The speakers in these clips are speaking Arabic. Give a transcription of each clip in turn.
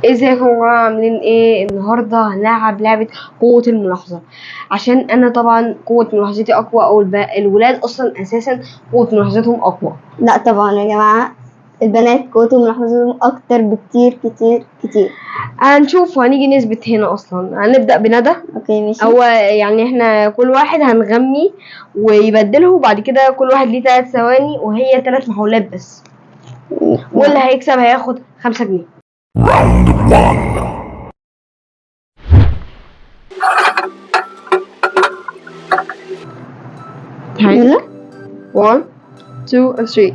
ازيكم يا جماعة، عاملين ايه؟ النهاردة هنلعب لعبة قوة الملاحظة، عشان انا طبعا قوة ملاحظتي اقوى، او الولاد اصلا اساسا قوة ملاحظتهم اقوى. لا طبعا يا جماعة، البنات قوتهم ملاحظتهم اكتر بكتير كتير كتير. هنشوف وهنيجي نثبت هنا. اصلا هنبدأ بندى. اوكي ماشي. او يعني احنا كل واحد هنغمي ويبدله، وبعد كده كل واحد ليه 3 ثواني وهي 3 محاولات بس، واللي هيكسب هياخد 5 جنيه. Round 1. يلا 1 2 and 3.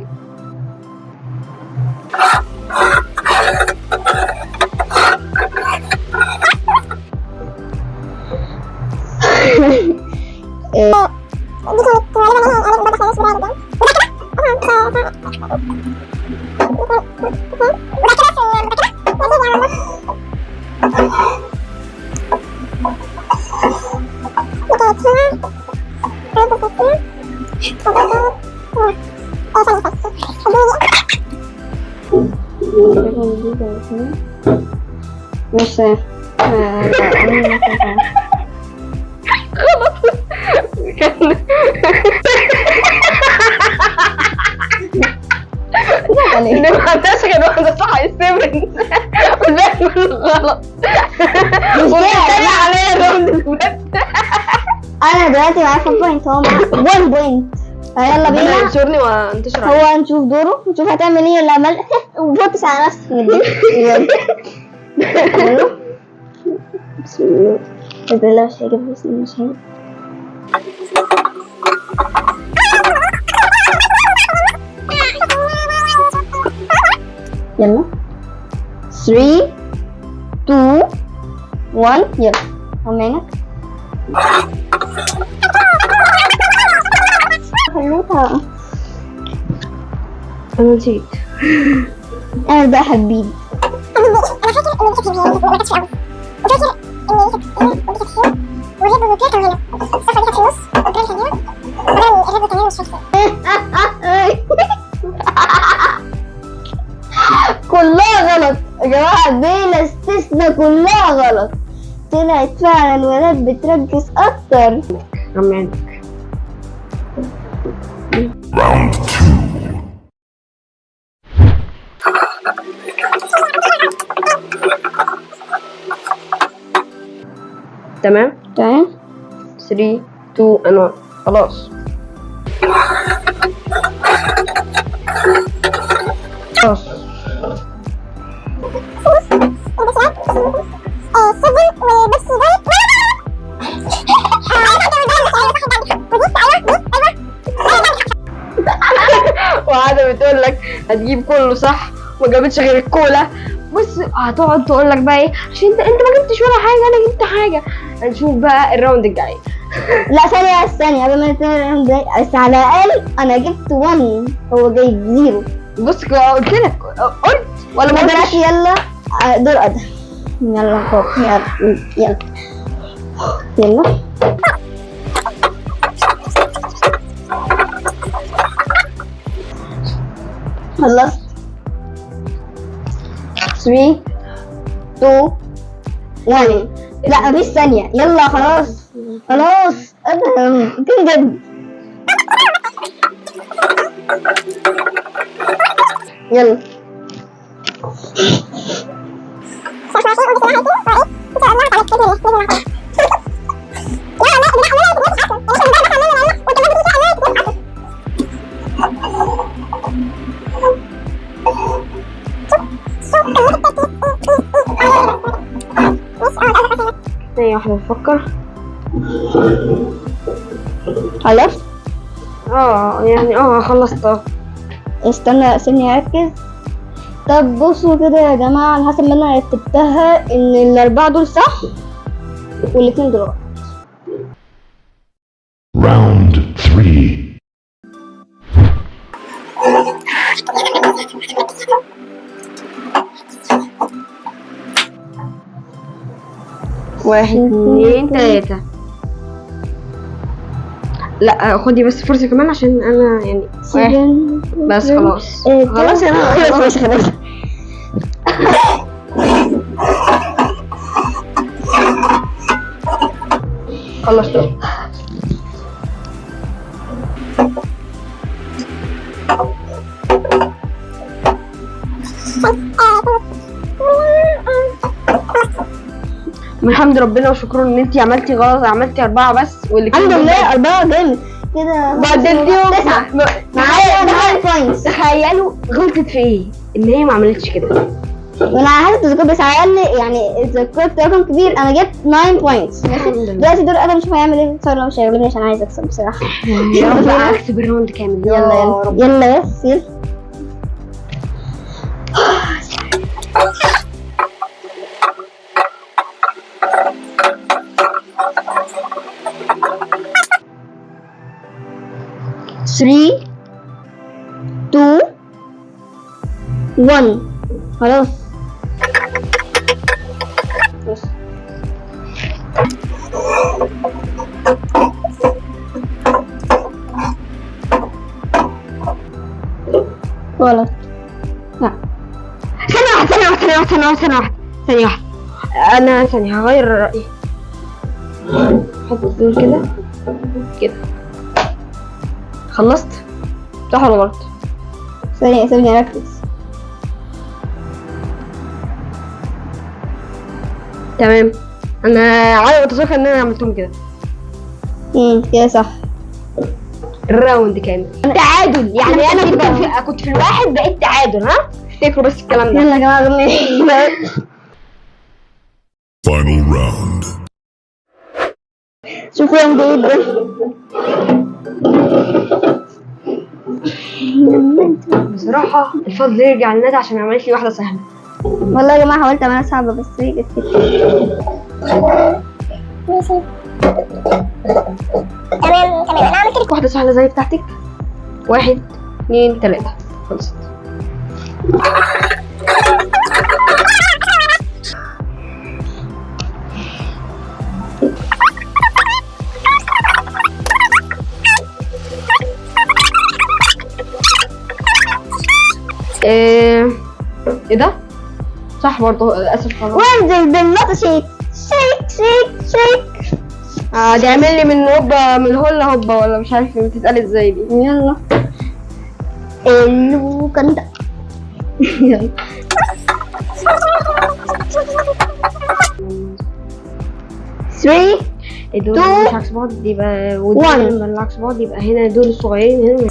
مش اللي ما عندهاش غير واحدة صح يستمر والباقي كله غلط. وبالتالي عليا الراوند بجد. انا دلوقتي معايا 5 بوينت، هو معاه 1 بوينت. يلا بينا. انشرني وانتشر هو هنشوف دوره، نشوف هتعمل ايه ولا عمل. وفوتش على نفسك من البيت. يلا بسم الله. بسم الله. مش هيجيب، بسم الله. مش هيجيب. يلا 3 2 1 يلا عمانك. خلوتها. انا نسيت. انا بقى حبيبي. كلها غلط يا جماعة، بلا استثناء كلها غلط. طلعت فعلا الولاد بتركز اكتر. عمانك. Round 2. تمام. 3 2 and 1. خلاص. وقاعدة بتقول لك هتجيب كله صح، ما جابتش غير الكولا. بص هتقعد تقول لك بقى ايه، عشان انت ما جبتش ولا حاجه، انا جبت حاجه. هنشوف بقى الراوند الجاي. لا ثانية قبل ما نتكلم ده، بس على الأقل أنا جبت 1، هو جايب 0. بص قلت لك، قلت ولا ما قلتش؟ دلوقتي يلا دور أدهم. يلا فوق. يلا يلا خلصت. 3 2 1 لا مفيش ثانية. يلا خلاص أدهم تنجد. يلا ثانية واحدة بفكر. خلصت. يعني خلصت. استنى ثانية أركز. طب بصوا كده يا جماعة، على حسب ما أنا رتبتها إن ال4 دول صح وال2 دول غلط. Round 3. 1 2 3. لا خدي بس فرصة كمان عشان انا يعني بس خلاص خلاص انا خلاص خلاص. خلصت. الحمد ربنا وشكرا ان انتي عملتي غلط، عملتي 4 بس واللي الحمد لله 4 جامد كده. بعدين 9 معايا 9 بوينتس. تخيلوا غلطت في ايه؟ ان هي ما عملتش كده. وانا عارفه اذا كنت بس على الاقل يعني اذا كنت رقم كبير انا جبت 9 بوينتس. الحمد لله. دلوقتي دور ادم نشوف هيعمل ايه. صار لو مش هيغلبني عشان عايز اكسب بصراحه. يا رب اكسب الراوند كامل. يلا يلا يلا بس يلا. Three, 2, 1 خلاص. بس. غلط. لا ثانية واحدة. أنا ثانية هغير رأيي. حط دول كده كده. خلصت؟ صح ولا غلط؟ ثانية سيبني أركز. تمام. أنا عايزة أتذكر إن أنا عملتهم كده. كده صح. الراوند كامل تعادل، يعني أنا كنت في الواحد بقيت تعادل. ها؟ افتكروا بس الكلام ده. يلا يا جماعة غني. Final round. شوفوا يوم جدا. بصراحة الفضل يرجع لندى عشان عملت لي واحدة سهلة. والله يا جماعة حاولت أعملها صعبة بس هي جت كده. تمام أنا عملت لك واحدة سهلة زي بتاعتك. 1 2 3 خلصت. ايه ده؟ صح برضه للأسف. وانزل بالنقطة شيك شيك شيك شيك. دي عامل لي من هوبا من هولا هوبا ولا مش عارف بتتقال ازاي دي. يلا اللوكان ده. يلا 3 دول Two, مش عكس بعض يبقى one. ودول عكس بعض يبقى هنا دول الصغيرين هنا.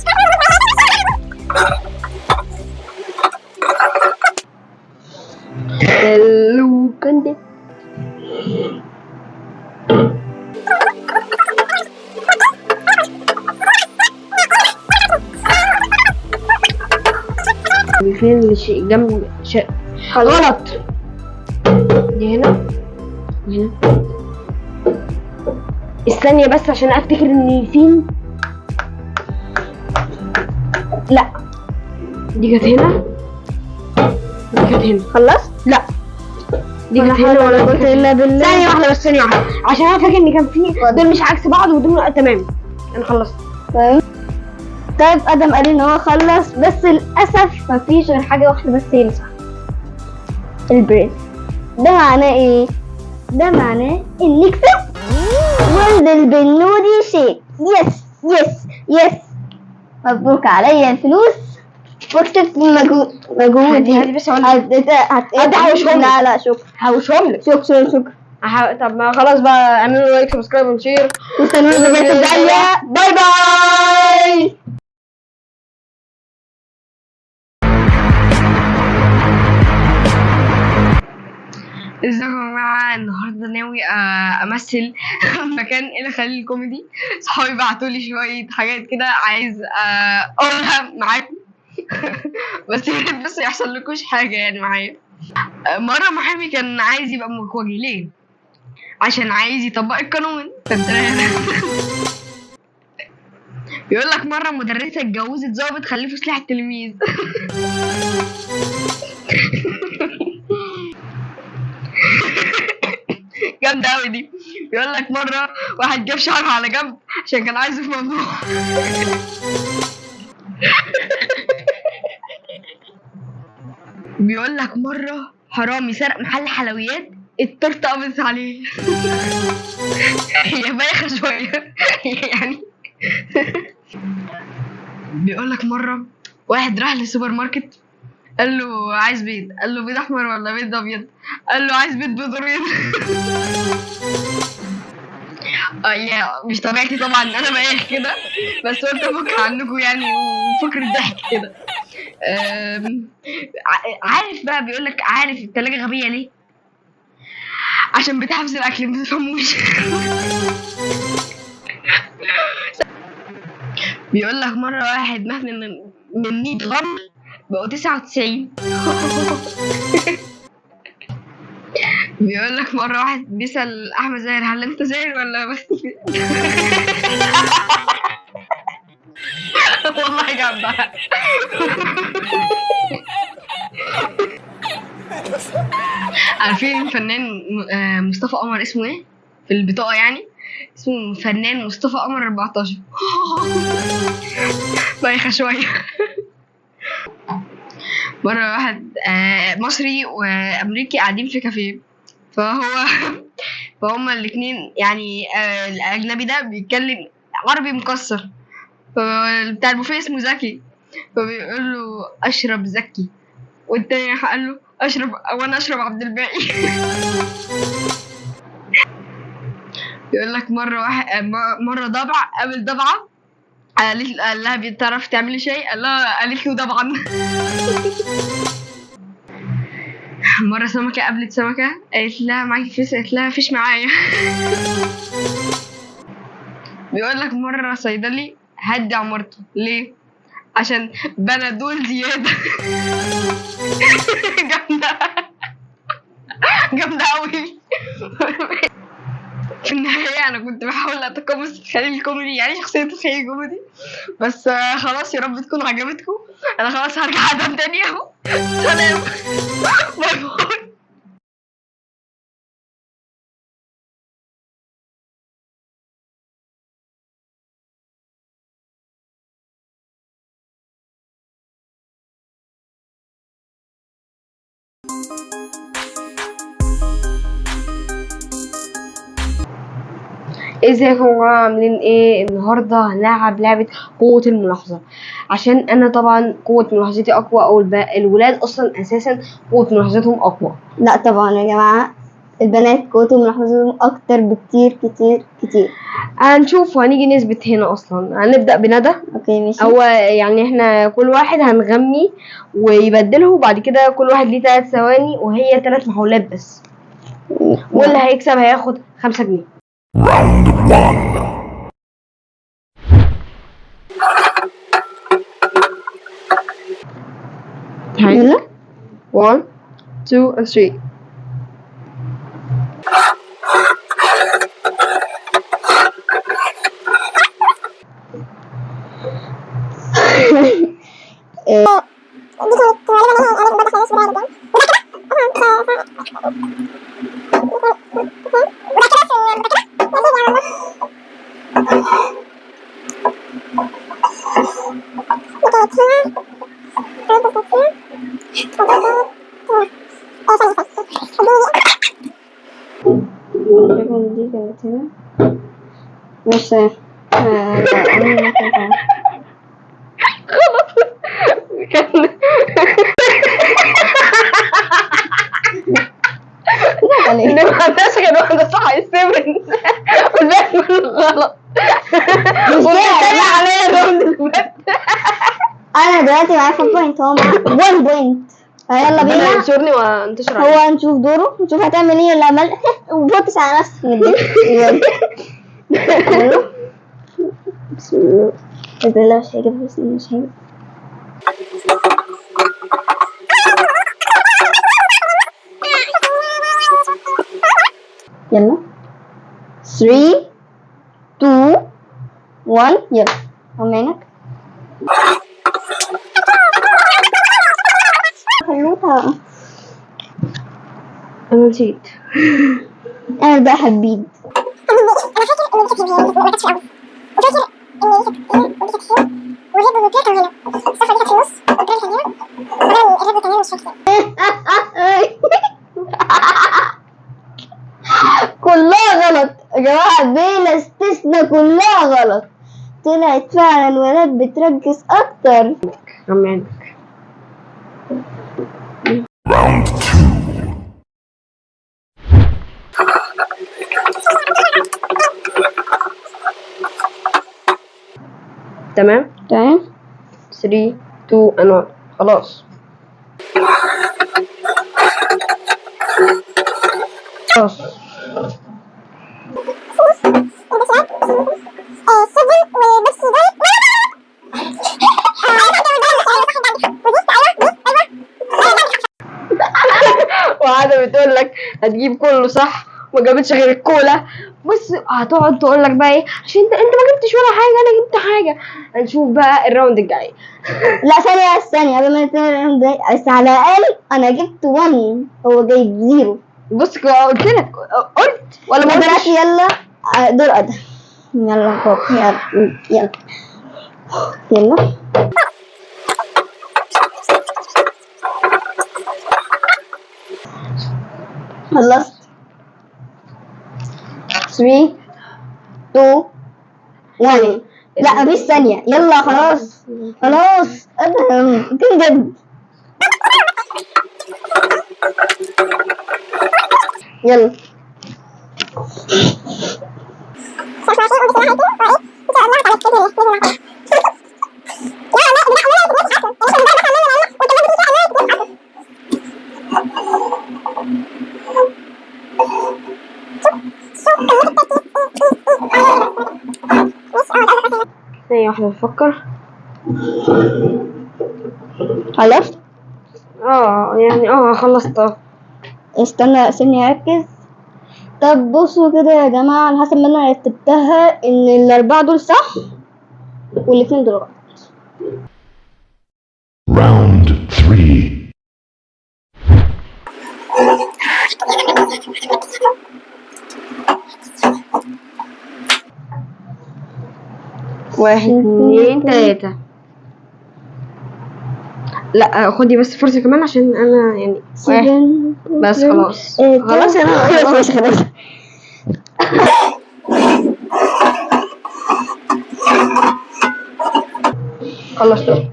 اللوكان ده. فين اللي جنب غلط. دي هنا وهنا. استني بس عشان افتكر ان فين. لا دي كانت هنا. دي كانت هنا. خلصت؟ لا دي كانت هنا ولا قلت إلا بالله. ثانية واحدة بس ثانية واحدة عشان انا فاكر ان كان في دول مش عكس بعض ودول تمام. انا خلصت. طيب ادم قال ان هو خلص بس للاسف مفيش غير حاجه واحده بس هي اللي صح. البريد. ده معناه ايه؟ ده معناه اني كسبت وانزل بالنودي شيك. يس يس يس. مبروك عليا الفلوس وكسبت مجهودي. هاتي بس اقول هتحوشهم. لا لا شكرا. هوشهم لك. شكرا. طب ما خلاص بقى اعملوا لايك سبسكرايب وشير. واستنونا في الفيديو الجايه. باي باي. ازيكم يا جماعه؟ النهارده ناوي امثل مكان الى خليل الكوميدي. صحابي بعتوا لي شويه حاجات كده عايز اقولها معاكم. بس يا ريت بس يحصل لكوش حاجه يعني معايا. مره محامي كان عايز يبقى مكواجي. ليه؟ عشان عايز يطبق القانون. بيقول لك مره مدرسه اتجوزت ضابط خلفوا سلاح التلميذ. جامده قوي دي. بيقول لك مرة واحد جاب شعره على جنب عشان كان عايزه في موضوع. بيقول لك مرة حرامي سرق محل حلويات، التورته قبضت عليه. هي بايخة شوية يعني. بيقول لك مرة واحد راح للسوبر ماركت، قال له عايز بيض، قال له بيض احمر ولا بيض ابيض؟ قال له عايز بيض بيض. يا مش طبيعتي طبعا انا بايخ كده، بس قلت افك عنكم يعني وفكر الضحك كده. عارف بقى، بيقول لك عارف التلاجة غبية ليه؟ عشان بتحفظ الاكل ما تفهموش. بيقول لك مرة واحد مات من 100 غم بقوا 99. بيقول لك مرة واحد بيسأل أحمد زاهر هل أنت زاهر ولا بختفي؟ والله جامدة. عارفين الفنان مصطفى قمر اسمه ايه؟ في البطاقة يعني اسمه فنان مصطفى قمر 14. بايخة شوية. مرة واحد مصري وأمريكي قاعدين في كافيه، فهما الاتنين يعني الأجنبي ده بيتكلم عربي مكسر، بتاع البوفيه اسمه زكي، فبيقول له أشرب زكي، والتاني قال له أشرب وأنا أشرب عبد الباقي. يقول لك مرة ضبع قابل ضبعة، قال لها بتعرف تعملي شاي؟ قالت له طبعا. مرة سمكة قابلت سمكة، قالت لها معاكي فيش؟ قالت لها فيش معايا. بيقول لك مرة صيدلي هدي عمرته ليه؟ عشان بنادول زيادة. جامدة جامدة أوي. في النهاية أنا كنت بحاول أتقمص الخيال الكوميدي، يعني شخصية الخيال الكوميدي، بس خلاص يا رب تكون عجبتكم. أنا خلاص هرجع أدم تاني أهو. سلام. باي باي. ازيكم يا جماعه عاملين ايه؟ النهارده هنلعب لعبه قوه الملاحظه، عشان انا طبعا قوه ملاحظتي اقوى، او الولاد اصلا اساسا قوه ملاحظتهم اقوى. لا طبعا يا جماعة، البنات قوتهم ملاحظتهم أكتر بكتير كتير كتير. هنشوف وهنيجي نثبت هنا. اصلا هنبدا بندى. اوكي ماشي. هو يعني احنا كل واحد هنغمي ويبدله، وبعد كده كل واحد ليه 3 ثواني وهي 3 محاولات بس، واللي هيكسب هياخد 5 جنيه. Round 1. يلا 1 2 and 3. دي كانت هنا مش اللي ما عندهاش غير واحدة صح يستمر. والباقي كله غلط. وبالتالي عليا الراوند اللي فات. انا دلوقتي معايا 5 بوينت، هو معاه 1 بوينت، فيلا انا بينا. ينشرني وانتشر هو عليه. نشوف دوره، نشوف هتعمل ايه ولا عمل. وبوتش على نفسك من دي. يلا بسم الله. بسم الله مش هيجيب، بسم الله مش هيجيب. يلا 3 2 1 يلا عمانك. خلوها انا نسيت. انا بقى حبيب. كلها غلط يا جماعة، بلا استثناء كلها غلط. طلعت فعلا الولاد بتركز أكتر. كمان Round 2. تمام. تمام. 3 2 and 1 خلاص. خلاص. وقاعدة بتقول لك هتجيب كله صح، ما جابتش غير الكولا. بص هتقعد تقول لك بقى ايه، عشان انت ما جبتش ولا حاجه، انا جبت حاجه. هنشوف بقى الراوند الجاي. لا ثانية قبل ما نتكلم ده، بس على الأقل أنا جبت 1 هو جايب 0. بص قلت لك، قلت ولا ما دلوقتي قلتش؟ يلا دور أدم. يلا بابا يلا يلا. خلصت. 3 2 1. لا مفيش ثانية، يلا خلاص خلاص أدم تنجد. يلا ثانية واحدة بفكر. خلصت. يعني خلصت. استنى سيبني أركز. طب بصوا كده يا جماعة، على حسب ما أنا رتبتها إن الأربعة دول صح والاتنين دول غلط. Round 3. واحد 2 3. لا خدي بس فرصة كمان عشان انا يعني واحد بس. خلاص خلاص انا خلاص خلاص. خلصت.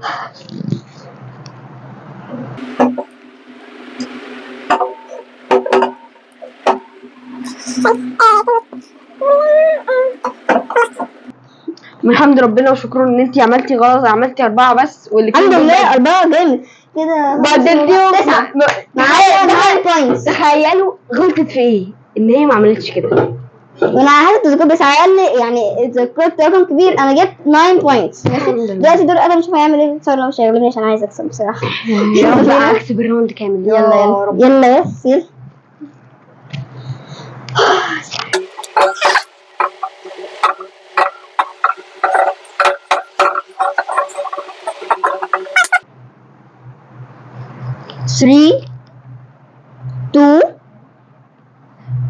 من حمد ربنا وشكرا ان انتي عملتي غلط، عملتي 4 بس، واللي الحمد لله 4 جامد كده. بدلتيهم 9 معايا 9 بوينتس. تخيلوا غلطت في ايه؟ ان هي ما عملتش كده. وانا عارفه الذكاء، بس على الاقل يعني اذا كنت رقم كبير انا جبت 9 بوينتس. دلوقتي دور ادم، نشوف هيعمل ايه. بصراحه مش هيغلبني عشان عايز اكسب بصراحه. يا رب اكسب الراوند كامل. يلا يلا بس يلا. Three 2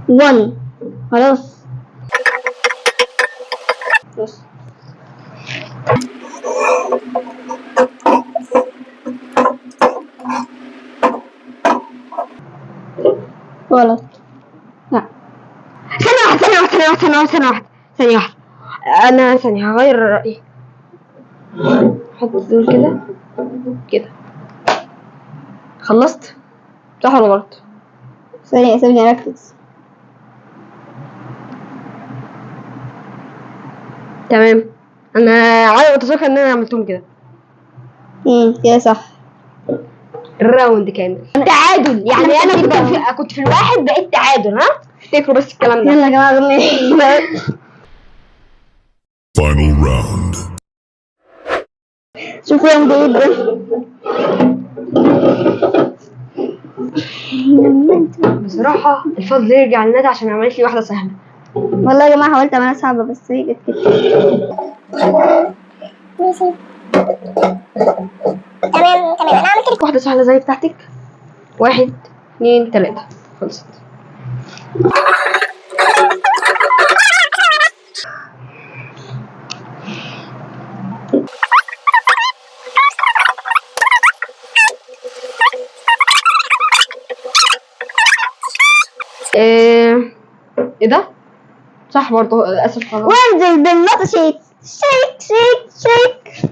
1 خلاص. بس غلط. لا ثانية واحدة. أنا ثانية هغير رأيي. حط دول كده كده. خلصت صح ولا غلط؟ ثانية سيبني أركز. تمام. أنا على متذكر إن أنا عملتهم كده. كده صح. الراوند كامل تعادل، يعني أنا كنت في الواحد بقيت تعادل. ها افتكروا بس الكلام ده. يلا يا جماعة غني. Final round. شوفوا يوم بعيد ده. بصراحة الفضل يرجع لندى عشان عملت لي واحدة سهلة. والله يا جماعة حاولت أعملها صعبة بس هي جت كده. ماشي تمام أنا عملت لك واحدة سهلة زي بتاعتك. 1 2 3 خلصت. ايه ده؟ صح برضه للاسف خلاص. وانزل بالنقطة شيك شيك شيك شيك.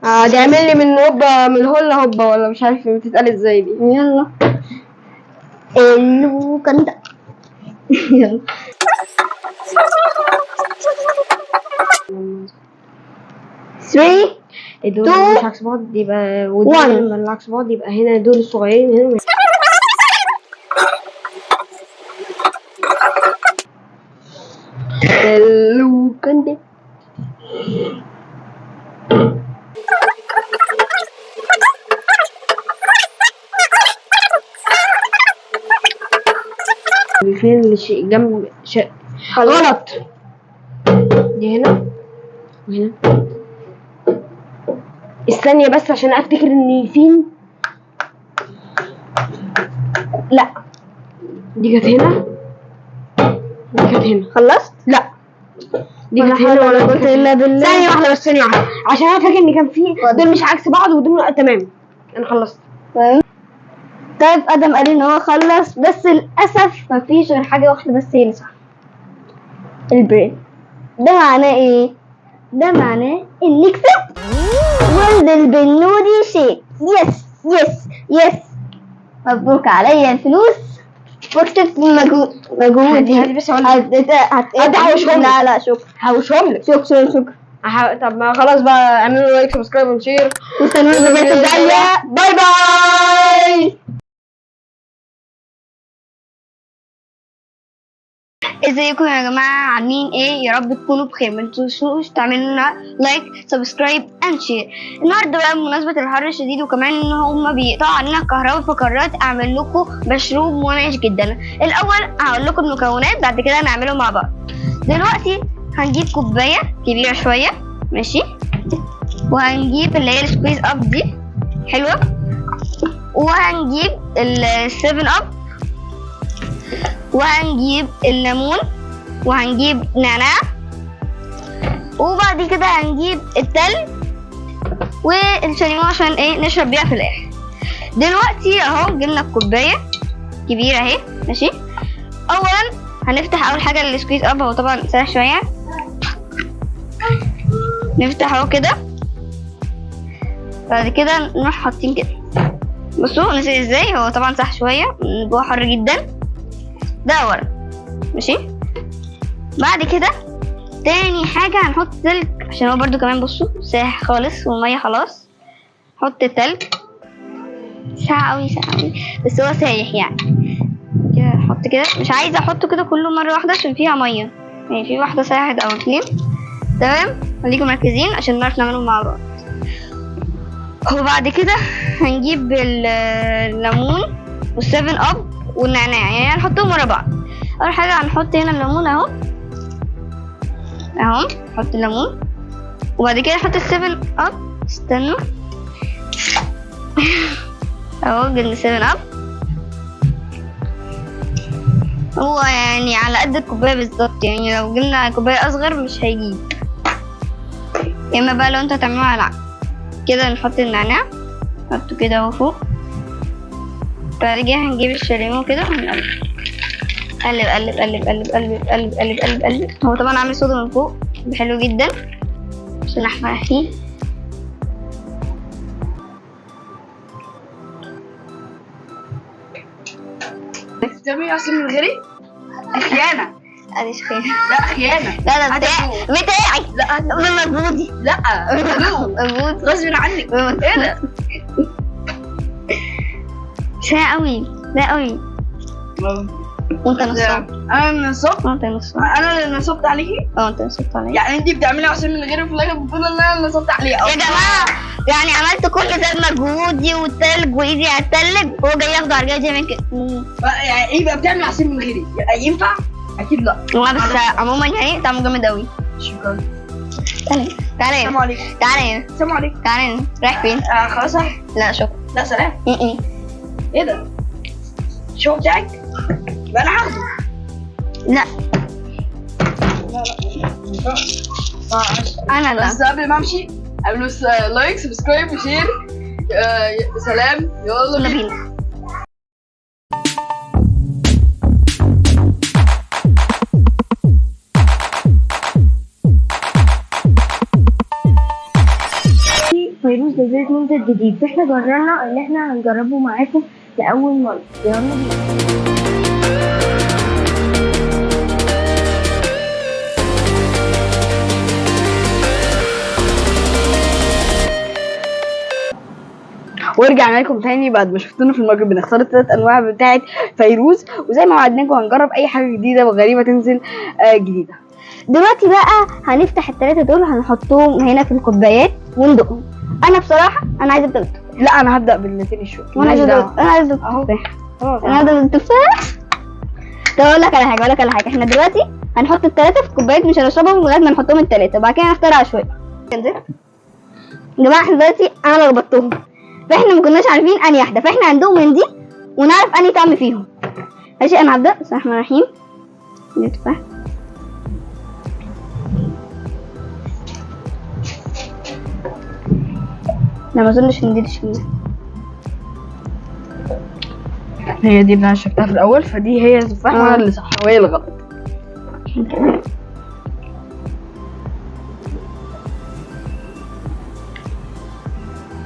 دي اعمل لي من هوبا، من هولا هوبا، ولا مش عارف بتتقال ازاي دي. يلا اللوكندا. يلا 3 دول 2 مش عكس بعض يبقى، 1. لما عكس بعض يبقى هنا دول الصغيرين هنا. اللوكندا. فين اللي جنب غلط. دي هنا وهنا. استني بس عشان افتكر ان فين. لا دي كانت هنا، دي كانت هنا. خلصت؟ لا دي ولا كانت حول هنا ولا ولا قوة كانت هنا. إلا بالله. ثانية واحدة بس، ثانية واحدة، عشان انا فاكر ان كان في دول مش عكس بعض ودول تمام. انا خلصت. طيب ادم قال ان هو خلص، بس للاسف مفيش غير حاجه واحده بس هي اللي صح، البرين. ده معناه ايه؟ ده معناه اني كسبت. وانزل بالنودي شيك. يس يس يس. مبروك عليا الفلوس وكسبت مجهودي. هدي بس اقول هتحوشهم. لا لا شكرا. هحوشهم لك. شكرا. طب ما خلاص بقى، اعملوا لايك سبسكرايب وشير، واستنونا في الفيديوهات الجايه. باي باي. ازيكم يا جماعه، عاملين ايه؟ يا رب تكونوا بخير. ما تنسوش تعملوا لنا لايك سبسكرايب اند شير. النهارده بقى بمناسبه الحر الشديد وكمان ان هما بيقطعوا علينا الكهرباء، فقررت اعمل لكم مشروب منعش جدا. الاول هقول لكم المكونات، بعد كده هنعمله مع بعض. دلوقتي هنجيب كوبايه كبيره شويه، ماشي، وهنجيب اللي هي السكويز اب دي حلوه، وهنجيب السيفن اب، وهنجيب الليمون، وهنجيب نعناع، وبعد كده هنجيب التلج والشاليمو عشان ايه نشرب بيها في الاخر. دلوقتي اهو جبنا الكوبايه كبيره اهي، ماشي. اولا هنفتح اول حاجه السكويز اب، هو طبعا سهل شويه. نفتح اهو كده، بعد كده نروح حاطين كده. بصوا نسيت ازاي، هو طبعا سهل شويه، جوه حر جدا. ده اولا، ماشي. بعد كده تاني حاجة هنحط تلج عشان هو برضو كمان بصوا ساح خالص والمية خلاص. حط التلج، ساقع اوي ساقع اوي بس هو سايح يعني كده. احط كده، مش عايزة احطه كده كله مرة واحدة عشان فيها مية، يعني في واحدة ساحت او اتنين. تمام، خليكم مركزين عشان نعرف نعملهم مع بعض. وبعد كده هنجيب الليمون والسيفن اب والنعناع، يعني هنحطهم ورا بعض. اول حاجه هنحط هنا الليمون اهو، نحط الليمون، وبعد كده نحط السيفن اب. استنوا اهو جبنا السيفن اب. هو يعني على قد الكوبايه بالظبط، يعني لو جبنا كوبايه اصغر مش هيجيب. يا اما بقى لو انتوا هتعملوها على العكس كده، نحط النعناع نحطه كده اهو فوق. بعد كده هنجيب الشاليمو كده ونقلب قلب قلب قلب قلب قلب قلب قلب قلب قلب. هو طبعا عامل صودا من فوق حلو جدا عشان احمر فيه. بتعملي عصير من غيري؟ خيانة. معلش خير. لا خيانة. لا لا بتاعي. لا مجهودي. لا مجهود غصب عنك. ايه ده؟ ساقع قوي ساقع قوي. وانت نصبت. انا اللي نصبت. وانت نصبت. انا اللي نصبت عليكي. انت نصبت عليا. يعني انت بتعملي عصير من غيري وفي الاخر بتقولي ان انا اللي نصبت عليها. يا جماعه يعني عملت كل ده مجهودي والتلج وايدي هتتلج وهو جاي ياخده على الجاي من كده. يعني ايه بقى بتعمل عصير من غيري؟ ينفع؟ اكيد لا. بس عموما يعني طعمه جامد قوي. شكرا. تعالى السلام عليكم. تعالى السلام عليكم. تعالى رايح فين؟ خلاص رايح. لا شكرا. لا سلام. ايه ده؟ شو بتاعك؟ بقى انا هاخده. لا لا انا لا. بس قبل ما امشي اعملوا لايك سبسكرايب وشير. سلام، يلا بينا. نزلت منتج جديد، فاحنا قررنا ان احنا هنجربه معاكم لاول مره. يلا بينا. ورجعنا لكم تاني بعد ما شفتونا في المجرب بنختار الثلاث انواع بتاعه فيروز، وزي ما وعدناكم هنجرب اي حاجه جديده وغريبه تنزل جديده. دلوقتي بقى هنفتح الثلاثه دول، هنحطهم هنا في الكوبايات وندوقهم. انا بصراحه انا عايزه ابدا بالتفاح. لا انا هبدا بالتين الشوكي. وانا عايزه بالتفاح. انا عايزه بالتفاح. طب اقول لك على حاجه، احنا دلوقتي هنحط الثلاثه في الكوبايات، مش هنشربهم لغايه ما نحطهم الثلاثه، وبعد كده نختار عشوائي. يا جماعه احنا دلوقتي انا لخبطتهم، فاحنا ما كناش عارفين انهي واحده، فاحنا هندوق من دي ونعرف انهي طعم فيهم. ماشي انا هبدا. بسم الله الرحمن الرحيم. التفاح. لا ما اظنش ان دي تشميع. هي دي اللي انا شفتها في الاول، فدي هي التفاح وانا اللي صح وهي اللي غلط.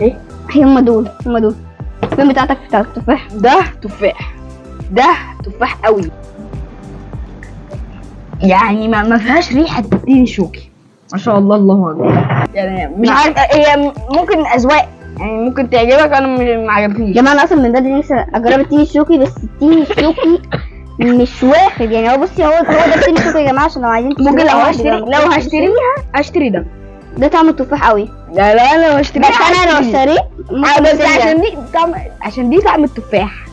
ايه هم دول فين بتاعتك بتاع التفاح؟ ده تفاح، ده تفاح قوي، يعني ما فيهاش ريحه تين شوكي ما شاء الله الله اكبر. يعني مش عارف، هي ممكن اذواق، يعني ممكن تعجبك، انا ما عجبتنيش. يا جماعه انا اصلا من بدري نفسي اجرب التين الشوكي، بس التين الشوكي مش واخد. يعني هو بصي، هو ده التين الشوكي يا جماعه، عشان لو عايزين ممكن لو هشتري ده طعم التفاح قوي. لا انا هشتريه، بس انا لو اشتريت بس عشان دي طعم التفاح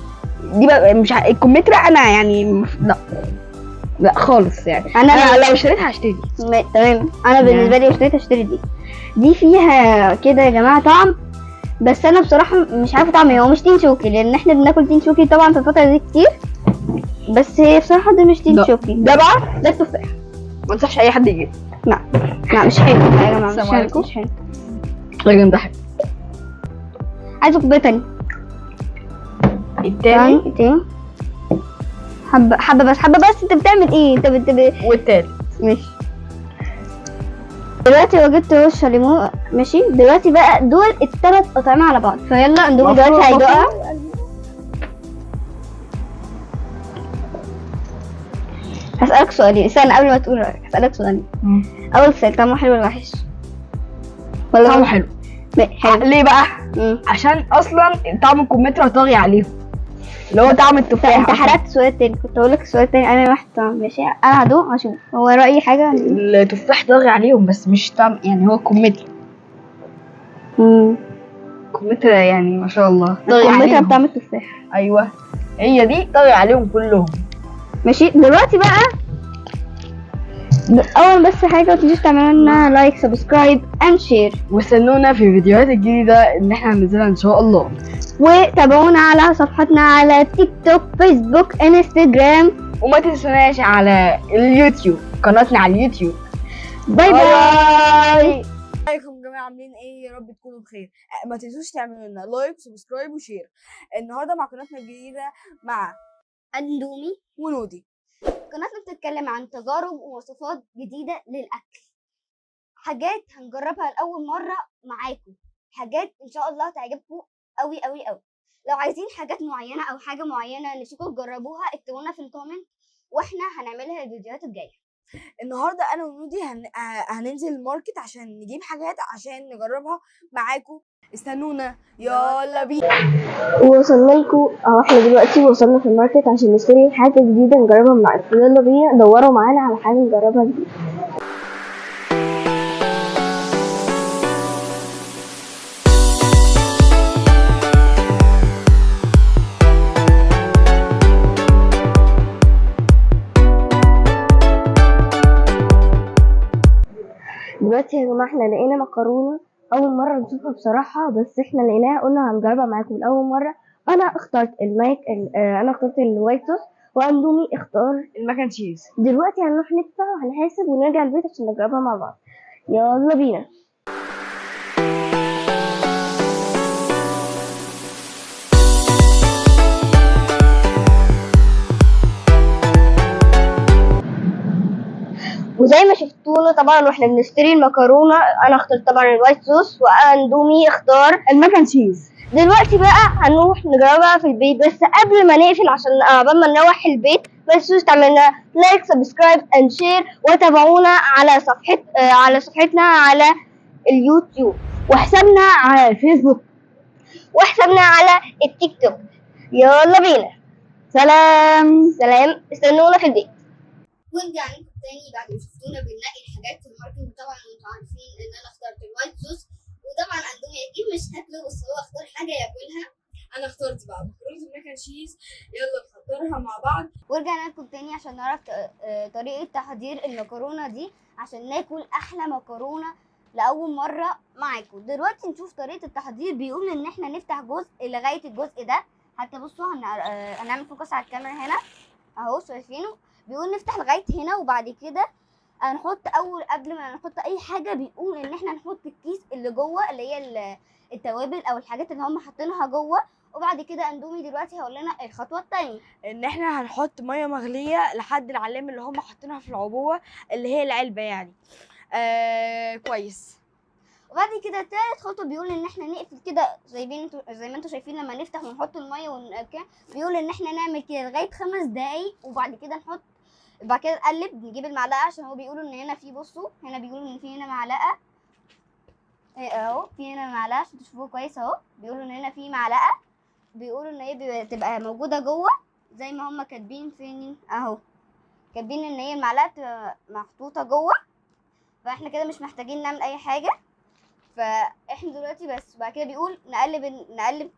دي بقى مش الكمثرى. انا يعني لا خالص، يعني انا لو اشتريتها هشتري دي. تمام. انا بالنسبه لي اشتريت هشتري دي فيها كده يا جماعه طعم، بس انا بصراحه مش عارفه طعم ايه. هو مش تين شوكي، لان احنا بناكل تين شوكي طبعا في الفتره دي كتير، بس هي بصراحه ده مش تين شوكي. ده بقى ده التفاح، ما انصحش اي حد يجيب. لا مش حلو يا جماعه، السلام عليكم. مش حلو. لكن ده حلو. عايزه كوبايه تاني. التاني حبه بس انت بتعمل ايه؟ انت والتالت ماشي. دلوقتي وجدت رشه ليمون. ماشي دلوقتي بقى دول الثلاث اطعمه على بعض، فيلا ندوق. دلوقتي هيدوقها. هسألك سؤالين، استنى قبل ما تقول رأيك هسألك سؤالين. أول سؤال، طعمه حلو ولا وحش؟ ولا طعمه حلو؟ حلو. ليه بقى؟ عشان أصلا طعم الكمثرى طاغي عليهم، اللي هو طعم التفاح. انت حرقت السؤال التاني، كنت هقول لك السؤال التاني. انا واحد طعم. ماشي انا هدوق هشوف هو رأيي حاجة. التفاح طاغي عليهم، بس مش طعم، يعني هو الكمثرى. الكمثرى يعني ما شاء الله طاغي عليهم. الكمثرى بطعم التفاح. ايوه هي دي طاغي عليهم كلهم. ماشي دلوقتي بقى اول بس حاجه ما تنسوش تعملوا لنا لايك سبسكرايب اند شير، واستنونا في الفيديوهات الجديده اللي احنا هننزلها ان شاء الله، وتابعونا على صفحتنا على تيك توك فيسبوك انستجرام، وما تنسوناش على اليوتيوب، قناتنا على اليوتيوب. باي باي. ازيكم يا جماعه، عاملين ايه؟ يا رب تكونوا بخير. ما تنسوش تعملوا لنا لايك وسبسكرايب وشير. النهارده مع قناتنا الجديده مع اندومي ونودي. قناتنا بتتكلم عن تجارب ووصفات جديدة للأكل، حاجات هنجربها لأول مرة معاكم، حاجات إن شاء الله تعجبكم أوي أوي أوي. لو عايزين حاجات معينة أو حاجة معينة نفسكم تجربوها اكتبونا في الكومنت وإحنا هنعملها الفيديوهات الجاية. النهارده انا ونودي هننزل الماركت عشان نجيب حاجات عشان نجربها معاكم. استنونا، يلا بينا. وصلنا لكم احنا دلوقتي وصلنا في الماركت عشان نشتري حاجة جديدة نجربها معاكم. يلا بينا دوروا معانا على حاجة نجربها جديدة. دلوقتي يا جماعة احنا لقينا مكرونة أول مرة نشوفها بصراحة، بس احنا لقيناها قلنا هنجربها معاكم لأول مرة. أنا اخترت أنا اخترت الوايت صوص، وأندومي اختار المكن تشيز. دلوقتي هنروح ندفع وهنحاسب ونرجع البيت عشان نجربها مع بعض. يلا بينا. وزي ما شفتونا طبعا واحنا بنشتري المكرونه، انا اخترت طبعا الوايت صوص واندومي اختار المكن تشيز. دلوقتي بقى هنروح نجربها في البيت، بس قبل ما نقفل عشان قبل ما نروح البيت ما تنسوش تعملنا لايك سبسكرايب اند شير، وتابعونا على صفحتنا على اليوتيوب، وحسابنا على الفيسبوك، وحسابنا على التيك توك. يلا بينا، سلام، استنونا في البيت. ورجعنا لكم تاني بعد ما شفتونا بننقي الحاجات في الماركت. طبعا انتوا عارفين ان انا اخترت الوايت صوص، وطبعا اندومي اكيد مش هاكله، بس هو اختار حاجه ياكلها. انا اخترت بقى مكرونه المكن تشيز، يلا نحضرها مع بعض. ورجعنا لكم تاني عشان نعرف طريقه تحضير المكرونه دي عشان ناكل احلى مكرونه لاول مره معاكم. دلوقتي نشوف طريقه التحضير. بيقول ان احنا نفتح جزء لغايه الجزء ده، حتى بصوا هنعمل فوكس على الكاميرا هنا اهو، شايفينه؟ بيقول نفتح لغايه هنا، وبعد كده هنحط قبل ما نحط اي حاجه بيقول ان احنا نحط الكيس اللي جوه اللي هي التوابل او الحاجات اللي هم حاطينها جوه. وبعد كده اندومي دلوقتي هقول لنا الخطوه الثانيه، ان احنا هنحط ميه مغليه لحد العلامه اللي هم حاطينها في العبوه اللي هي العلبه يعني. كويس. وبعد كده تالت خطوه بيقول ان احنا نقفل كده زي ما انتوا شايفين لما نفتح ونحط الميه بيقول ان احنا نعمل كده لغايه 5 دقايق، وبعد كده بعد كده نقلب، نجيب المعلقه عشان هو بيقولوا ان هنا في، بصوا هنا بيقولوا ان في هنا معلقه اهو، في هنا معلقه عشان تشوفوه كويس اهو. بيقولوا ان هنا في معلقه، بيقولوا ان هي بتبقى موجوده جوه زي ما هم كاتبين فين اهو، كاتبين ان هي المعلقه بتبقى محطوطه جوه. فاحنا كده مش محتاجين نعمل اي حاجه، فاحنا دلوقتي بس بعد كده بيقول نقلب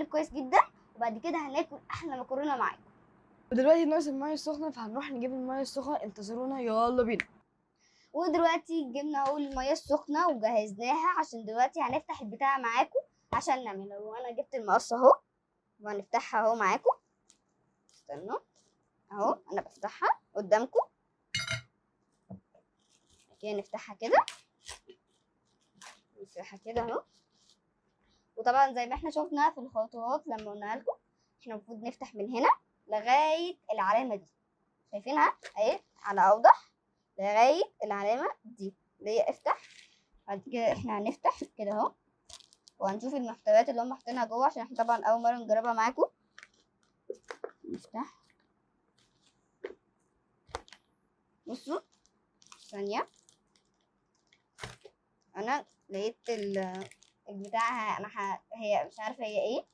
كويس جدا، وبعد كده هناكل احلى مكرونه معاكم. ودلوقتي ناقص الميه السخنه، فهنروح نجيب الميه السخنه. انتظرونا، يلا بينا. ودلوقتي جبنا اهو الميه السخنه وجهزناها عشان دلوقتي هنفتح البتاع معاكم عشان نعملها. وانا جبت المقص اهو وهنفتحها اهو معاكم. استنوا اهو انا بفتحها قدامكم كده، نفتحها كده اهو. وطبعا زي ما احنا شفنا في الخطوات لما قلنا لكم، احنا المفروض نفتح من هنا لغايه العلامه دي، شايفينها اهي على اوضح، لغايه العلامه دي اللي هي افتح. بعد كده احنا هنفتح كده اهو، وهنشوف المحتويات اللي هم حاطينها جوه عشان احنا طبعا اول مره نجربها معاكم. نفتح، بصوا ثانيه، انا لقيت البتاع هي مش عارفه هي ايه،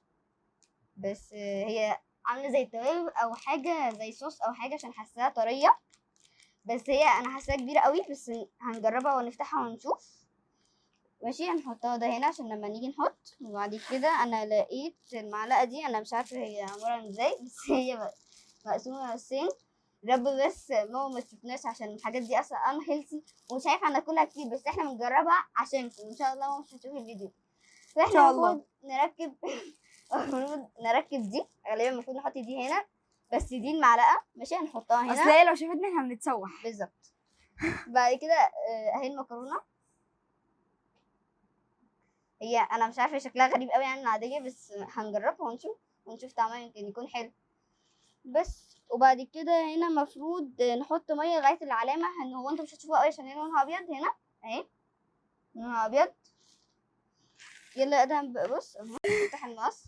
بس هي عامله زي توابل او حاجه زي صوص او حاجه عشان حاساها طريه، بس انا حاساها كبيره قوي، بس هنجربها ونفتحها ونشوف. ماشي، هنحطها ده هنا عشان لما نيجي نحط. وبعد كده انا لقيت المعلقه دي، انا مش عارفه هي عباره عن ازاي، بس هي مقسومه نصين. رب بس ماما ما تشوفناش عشان الحاجات دي اصلا ان هيلثي ومش هينفع ناكلها كتير، بس احنا بنجربها عشانكم ان شاء الله ماما مش هتشوف الفيديو. فاحنا المفروض نركب دي، غالبا المفروض نحط دي هنا، بس دي المعلقه ماشي هنحطها هنا اصل هي لو شافتنا احنا هنتسوح بالظبط. بعد كده اهي المكرونه، هي انا مش عارفه شكلها غريب قوي يعني العاديه، بس هنجربها ونشوف طعمها يمكن يكون حلو بس. وبعد كده هنا المفروض نحط ميه لغايه العلامه، هو انتوا مش هتشوفوها قوي عشان هي لونها ابيض هنا اهي، لونها ابيض. يلا ادهم بقى، بص اهو نفتح المقص،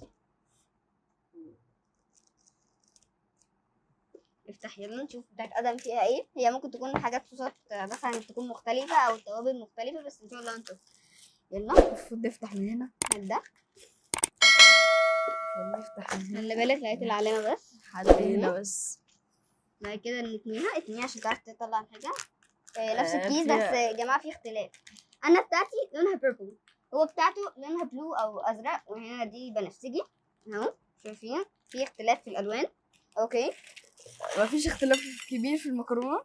نفتح يلا نشوف بتاعت ادم فيها ايه. هي ممكن تكون حاجات صوصات مثلا تكون مختلفه او توابل مختلفه، بس ان شاء الله هنشوف. يلا المفروض نفتح من هنا، نبدا، نفتح من هنا خلي بالك لقيت العلامه بس لحد هنا بس. بعد كده نتنيها عشان تعرف تطلع الحاجه. نفس الكيس، فيها- بس يا جماعه في اختلاف. انا بتاعتي لونها بيربل، هو بتاعته لونها بلو او ازرق، وهنا دي بنفسجي اهو، شايفين في اختلاف في الالوان. اوكي، مفيش اختلاف كبير في المكرونه.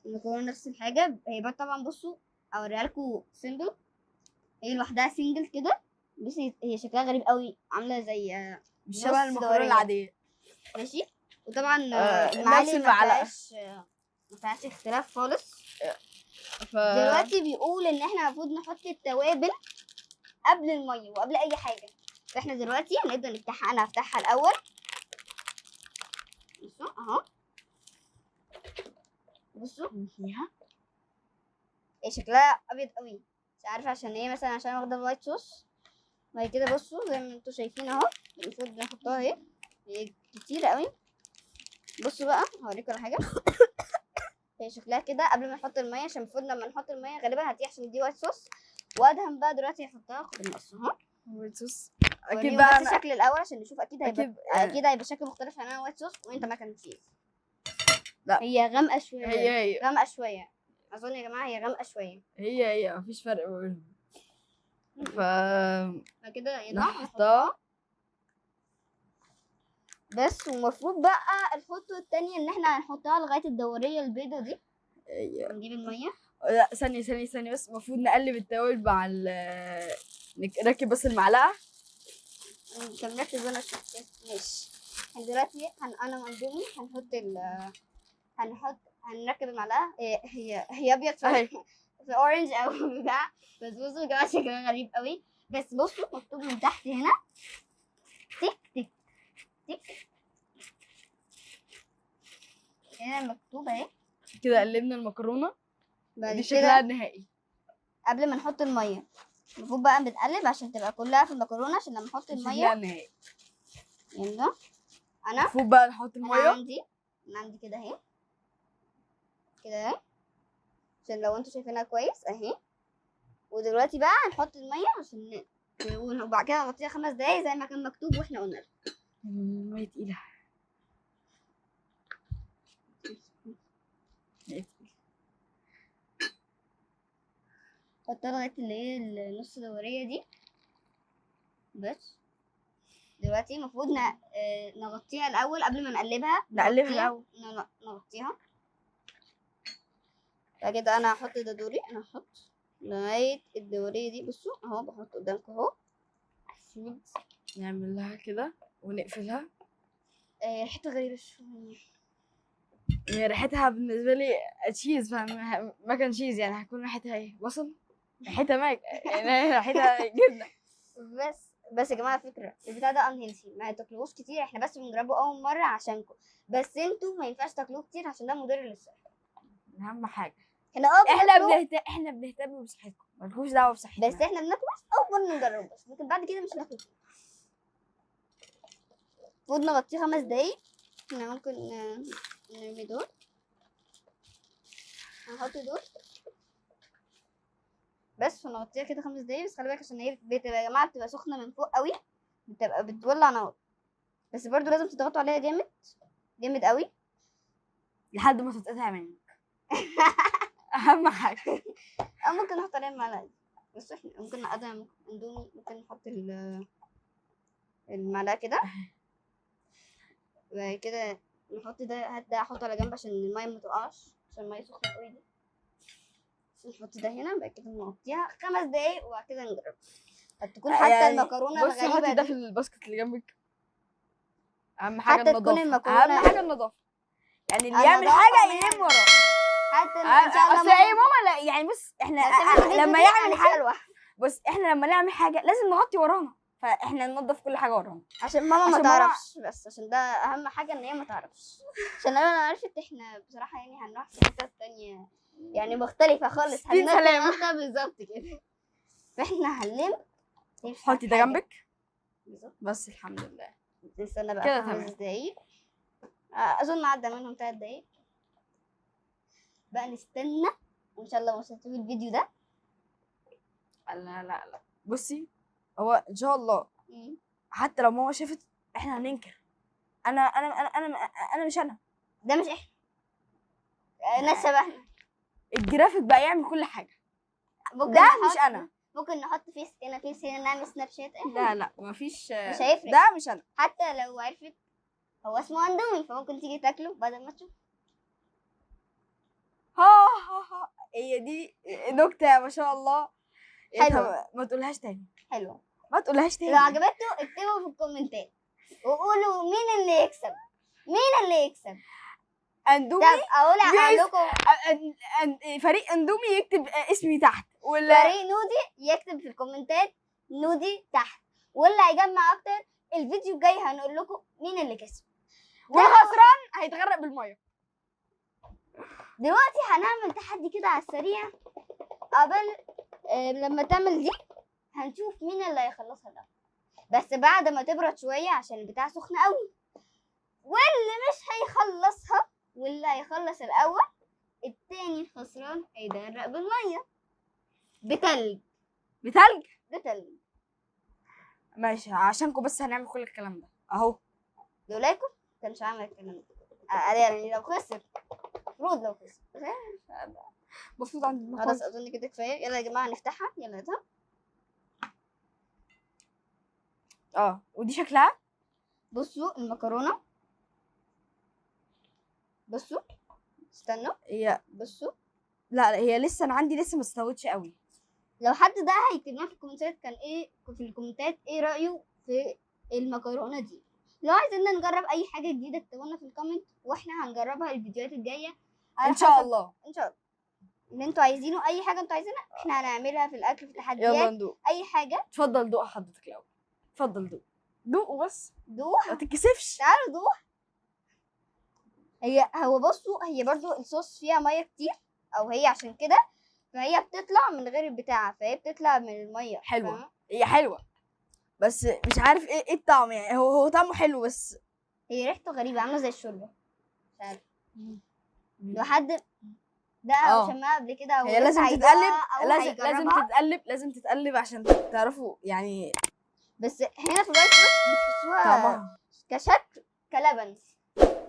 المكرونه نفس الحاجه. هي بقى طبعا بصوا اوريها لكم سيمبل، هي لوحدها سنجل كده، بصي هي شكلها غريب قوي، عامله زي مش نص شبه المكرونه دورية. العاديه. ماشي. وطبعا نفس المعالق المعلقة. ما فيهاش اختلاف خالص. ف دلوقتي بيقول ان احنا المفروض نحط التوابل قبل الميه وقبل اي حاجه، فاحنا دلوقتي هنبدا نفتحها. انا هفتحها الاول، بصوا اهو، بصوا فيها هي شكلها ابيض قوي، مش عارفه عشان ايه، مثلا عشان واخده الوايت صوص. بعد كده بصوا زي ما انتوا شايفين اهو، المفروض نحطها اهي، هي كتيره قوي. بصوا بقى هوريكم على حاجه. هي شكلها كده قبل ما نحط الميه، عشان المفروض لما نحط الميه غالبا هتيجي عشان دي وايت صوص. وادهم بقى دلوقتي هحطها، خد المقص اهو. وايت صوص اكيد اكيد بقى بقى بس الشكل الاول عشان نشوف، اكيد هيبقى أكيد. هيبقى شكل مختلف عن انا وايت صوص وانت ماكن تشيز. لا. هي غامقه شويه، هي غامقه شويه اظن يا جماعه، هي غامقه شويه. هي مفيش فرق ما بينهم. ف كده يلا نحطها بس. ومفروض بقى الخطوه التانية ان احنا هنحطها لغايه الدوريه البيضه دي. نجيب الميه. لا ثانية بس، المفروض نقلب التوابل مع نركب بس المعلقة. كان مركز وانا ماشي. دلوقتي انا واندومي هنركب المعلقه. هي ابيض أهي. في اورنج او بتاع، بس بصوا يا جماعه شكلها غريب قوي. بس بصوا مكتوب من تحت هنا تك تك تك، هنا مكتوب اهي. كده قلبنا المكرونة، بعد دي كده شكلها النهائي. قبل ما نحط الميه المفروض بقى بنقلب عشان تبقى كلها في المكرونه، عشان لما نحط شكلها الميه. النهائي. يلا انا المفروض بقى نحط المية. عندي كده اهي، كده اهي، عشان لو انتوا شايفينها كويس اهي. ودلوقتي بقى هنحط الميه عشان وبعد كده نغطيها 5 دقايق زي ما كان مكتوب واحنا قلنا. المية تقيلة. حطها لغايه اللي هي النص دوريه دي بس. دلوقتي المفروض نغطيها الاول قبل ما نقلبها. نقلبها الأول. نغطيها. بعد كده انا هحط ده دوري، انا هحط لغايه الدوريه دي. بصوا اهو بحط قدامكم اهو. المفروض نعمل لها كده ونقفلها. ريحتها غريبه شويه. هي ريحتها بالنسبة لي تشيز، فاهم؟ ما كان تشيز يعني هتكون ريحتها ايه؟ بصل؟ ريحتها ماك يعني ريحتها جبنة. بس يا جماعه فكره البتاع ده انهيلثي، ما تاكلوش كتير، احنا بس بنجربه اول مره عشانكم، بس انتوا ما ينفعش تاكلوه كتير عشان ده مضر للصحه. أهم حاجة احنا بنهتم بصحتكم، مالكوش دعوة بصحتنا. بس احنا بناكله بس اول مره نجربه، بس ممكن بعد كده مش ناكله. المفروض نغطيه 5 دقايق. احنا ممكن نرمي دول، هنحط دول بس ونغطيها كده 5 دقايق. بس خلي بالك عشان هي بتبقى يا جماعه بتبقى سخنه من فوق قوي، بتبقى بتولع نار، بس برضو لازم تضغطوا عليها جامد جامد قوي لحد ما تتقطع منك. أهم حاجة. او ممكن نحط عليها معلقه، بس احنا ممكن نقدم اندومي، ممكن نحط المعلقه كده. وبعد كده نحط ده احطه على جنب عشان الميه ما تقعش، عشان الميه سخنه قوي دي. نحط ده هنا، بعد كده نغطيها 5 دقايق وبعد كده نجرب. هتكون حتى يعني المكرونه بصي الغريبه حطي ده دي في الباسكت اللي جنبك. اهم حاجه حتى تكون النظافه، المكرونة- اهم حاجه النظافه. يعني اللي يعمل النظافة حاجه أهم يلم وراه. حتى ان شاء الله اصل ايه ماما، لا يعني بص احنا لما يعمل حاجه، بص احنا لما نعمل حاجه لازم نغطي ورانا، فاحنا ننظف كل حاجه ورانا عشان ماما ما عشان تعرفش. بس عشان ده اهم حاجه ان هي ما تعرفش، عشان لو انا عرفت احنا بصراحه يعني هنروح في حتت تانية يعني مختلفه خالص. ستين سلامة. بالظبط كده. فاحنا هنلم. حطي ده جنبك بالظبط. بس. الحمد لله نستنى بقى كده 5 تمام. دقايق. اظن عدى منهم 3 دقايق بقى. نستنى وان شاء الله وصلتوا الفيديو ده. لا بصي، هو ان شاء الله حتى لو ماما شافت احنا هننكر. انا مش انا ده مش احنا، ناس شبهنا. الجرافيك بقى يعمل كل حاجه، ممكن ده نحط مش انا. ممكن نحط فيس هنا نعمل سناب شات. لا مفيش، مش هيفرق. ده مش انا. حتى لو عرفت هو اسمه اندومي فممكن تيجي تاكله بدل ما تشوف. ها هي دي نكته ما شاء الله. حلوة. ما تقولهاش تاني. حلو. ما تقولهاش تاني. لو عجبتكم اكتبوا في الكومنتات وقولوا مين اللي يكسب. مين اللي يكسب؟ اندومي. طب اقول لكم فريق اندومي يكتب اسمي تحت، فريق نودي يكتب في الكومنتات نودي تحت، واللي هيجمع اكتر الفيديو الجاي هنقول لكم مين اللي كسب. والخسران هيتغرق بالميه. دلوقتي هنعمل تحدي كده على السريع قبل لما تعمل دي. هنشوف مين اللي هيخلصها الأول، بس بعد ما تبرد شوية عشان البتاع سخن قوي. واللي مش هيخلصها واللي هيخلص الأول التاني الخسران هيدرق بالمية بتلج. بتلج. ماشي، عشانكم بس هنعمل كل الكلام ده اهو. لولاكم كانش عامل الكلام ده. يعني لو خسر المفروض لو خسر المفروض عندي خلاص اظن كده كفايه. يلا يا جماعه نفتحها، يلا نفتحها. ودي شكلها بصوا المكرونه، بصوا استنوا هي بصوا. لا هي لسه، انا عندي لسه ما استوتش قوي. لو حد ده هيكتب لنا في الكومنتات كان ايه في الكومنتات ايه رايه في المكرونه دي. لو عايزين نجرب اي حاجه جديده اكتبوا لنا في الكومنت واحنا هنجربها الفيديوهات الجايه ان شاء الله. ان شاء الله اللي انتوا عايزينه، اي حاجه انتوا عايزينها احنا هنعملها في الاكل، في يلا التحديات، ندوق. اي حاجه. اتفضل دوق حضرتك الاول، اتفضل دوق. دوق بس دوح، ما تتكسفش. تعالوا دوح. هو بصوا هي برضو الصوص فيها ميه كتير، او هي عشان كده فهي بتطلع من غير البتاع، فهي بتطلع من الميه. حلوه فاهمة؟ هي حلوه بس مش عارف ايه الطعم. يعني هو طعمه حلو بس هي ريحته غريبه عامله زي الشوربه. مش عارف لو حد ده او شمها قبل كده او هي لازم لسه تتقلب، هيدوقها أو لازم هيجربها. لازم تتقلب عشان تعرفوا يعني بس هنا في الوايت صوص بتحسوها طعمها. كشكل كلبن،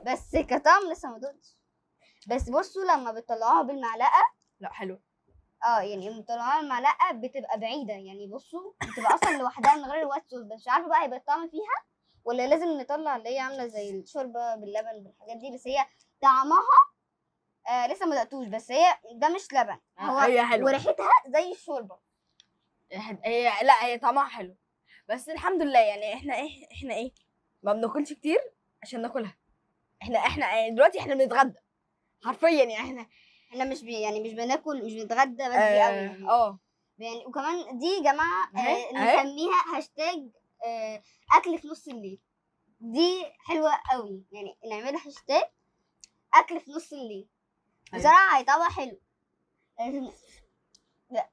بس كطعم لسه ما دوقتش. بس بصوا لما بتطلعوها بالمعلقه، لا حلو. يعني لما بتطلعوها بالمعلقه بتبقى بعيده. يعني بصوا بتبقى اصلا لوحدها من غير الوايت صوص، بس مش عارفه بقى هيبقى الطعم فيها ولا لازم نطلع اللي هي عامله زي الشوربه باللبن بالحاجات دي. بس هي طعمها لسه ما دقتوش، بس هي ده مش لبن، هو هي حلوه وريحتها زي الشوربه. هي طعمها حلو بس الحمد لله. يعني احنا ايه ما بناكلش كتير عشان ناكلها. احنا دلوقتي احنا بنتغدى حرفيا. يعني احنا مش يعني مش بناكل، مش بنتغدى بدري قوي يعني. يعني وكمان دي يا جماعه نسميها هاشتاج اكل في نص الليل. دي حلوه قوي، يعني نعملها هاشتاج اكل في نص الليل. بصراحه هيطلع حلو.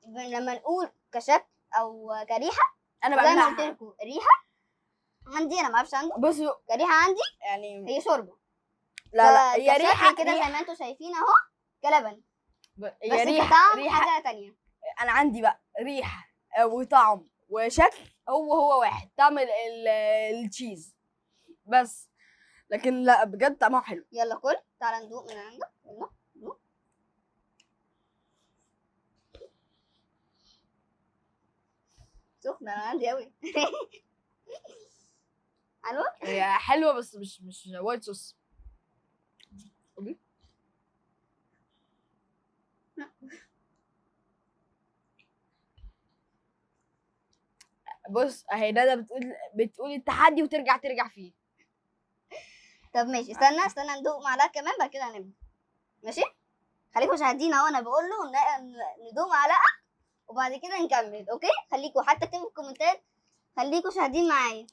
لما نقول كشكل او كريحه، انا زي ما بعملها. قلت لكم ريحه عندي انا ما اعرفش عندك. بصوا كريحه عندي يعني هي شوربه. لا هي ريحه كده زي ما انتم شايفين اهو كلبن. هي بس ريحه كطعم حاجه تانية. انا عندي بقى ريحه وطعم وشكل هو واحد، طعم التشيز بس. لكن لا بجد طعمها حلو. يلا كل تعالى ندوق من عندك. يلا ندوق. سخنه انا عندي قوي. حلوه. هي حلوه بس مش وايت صوص. بص اهي ندى بتقول التحدي ترجع فيه. طب ماشي، استنى ندوق معلقه كمان بعد كده هنبدا. ماشي، خليكم شاهدين اهو. انا بقول له ندوق معلقه وبعد كده نكمل. اوكي، خليكم حتى اكتبوا في الكومنتات، خليكم شاهدين معايا.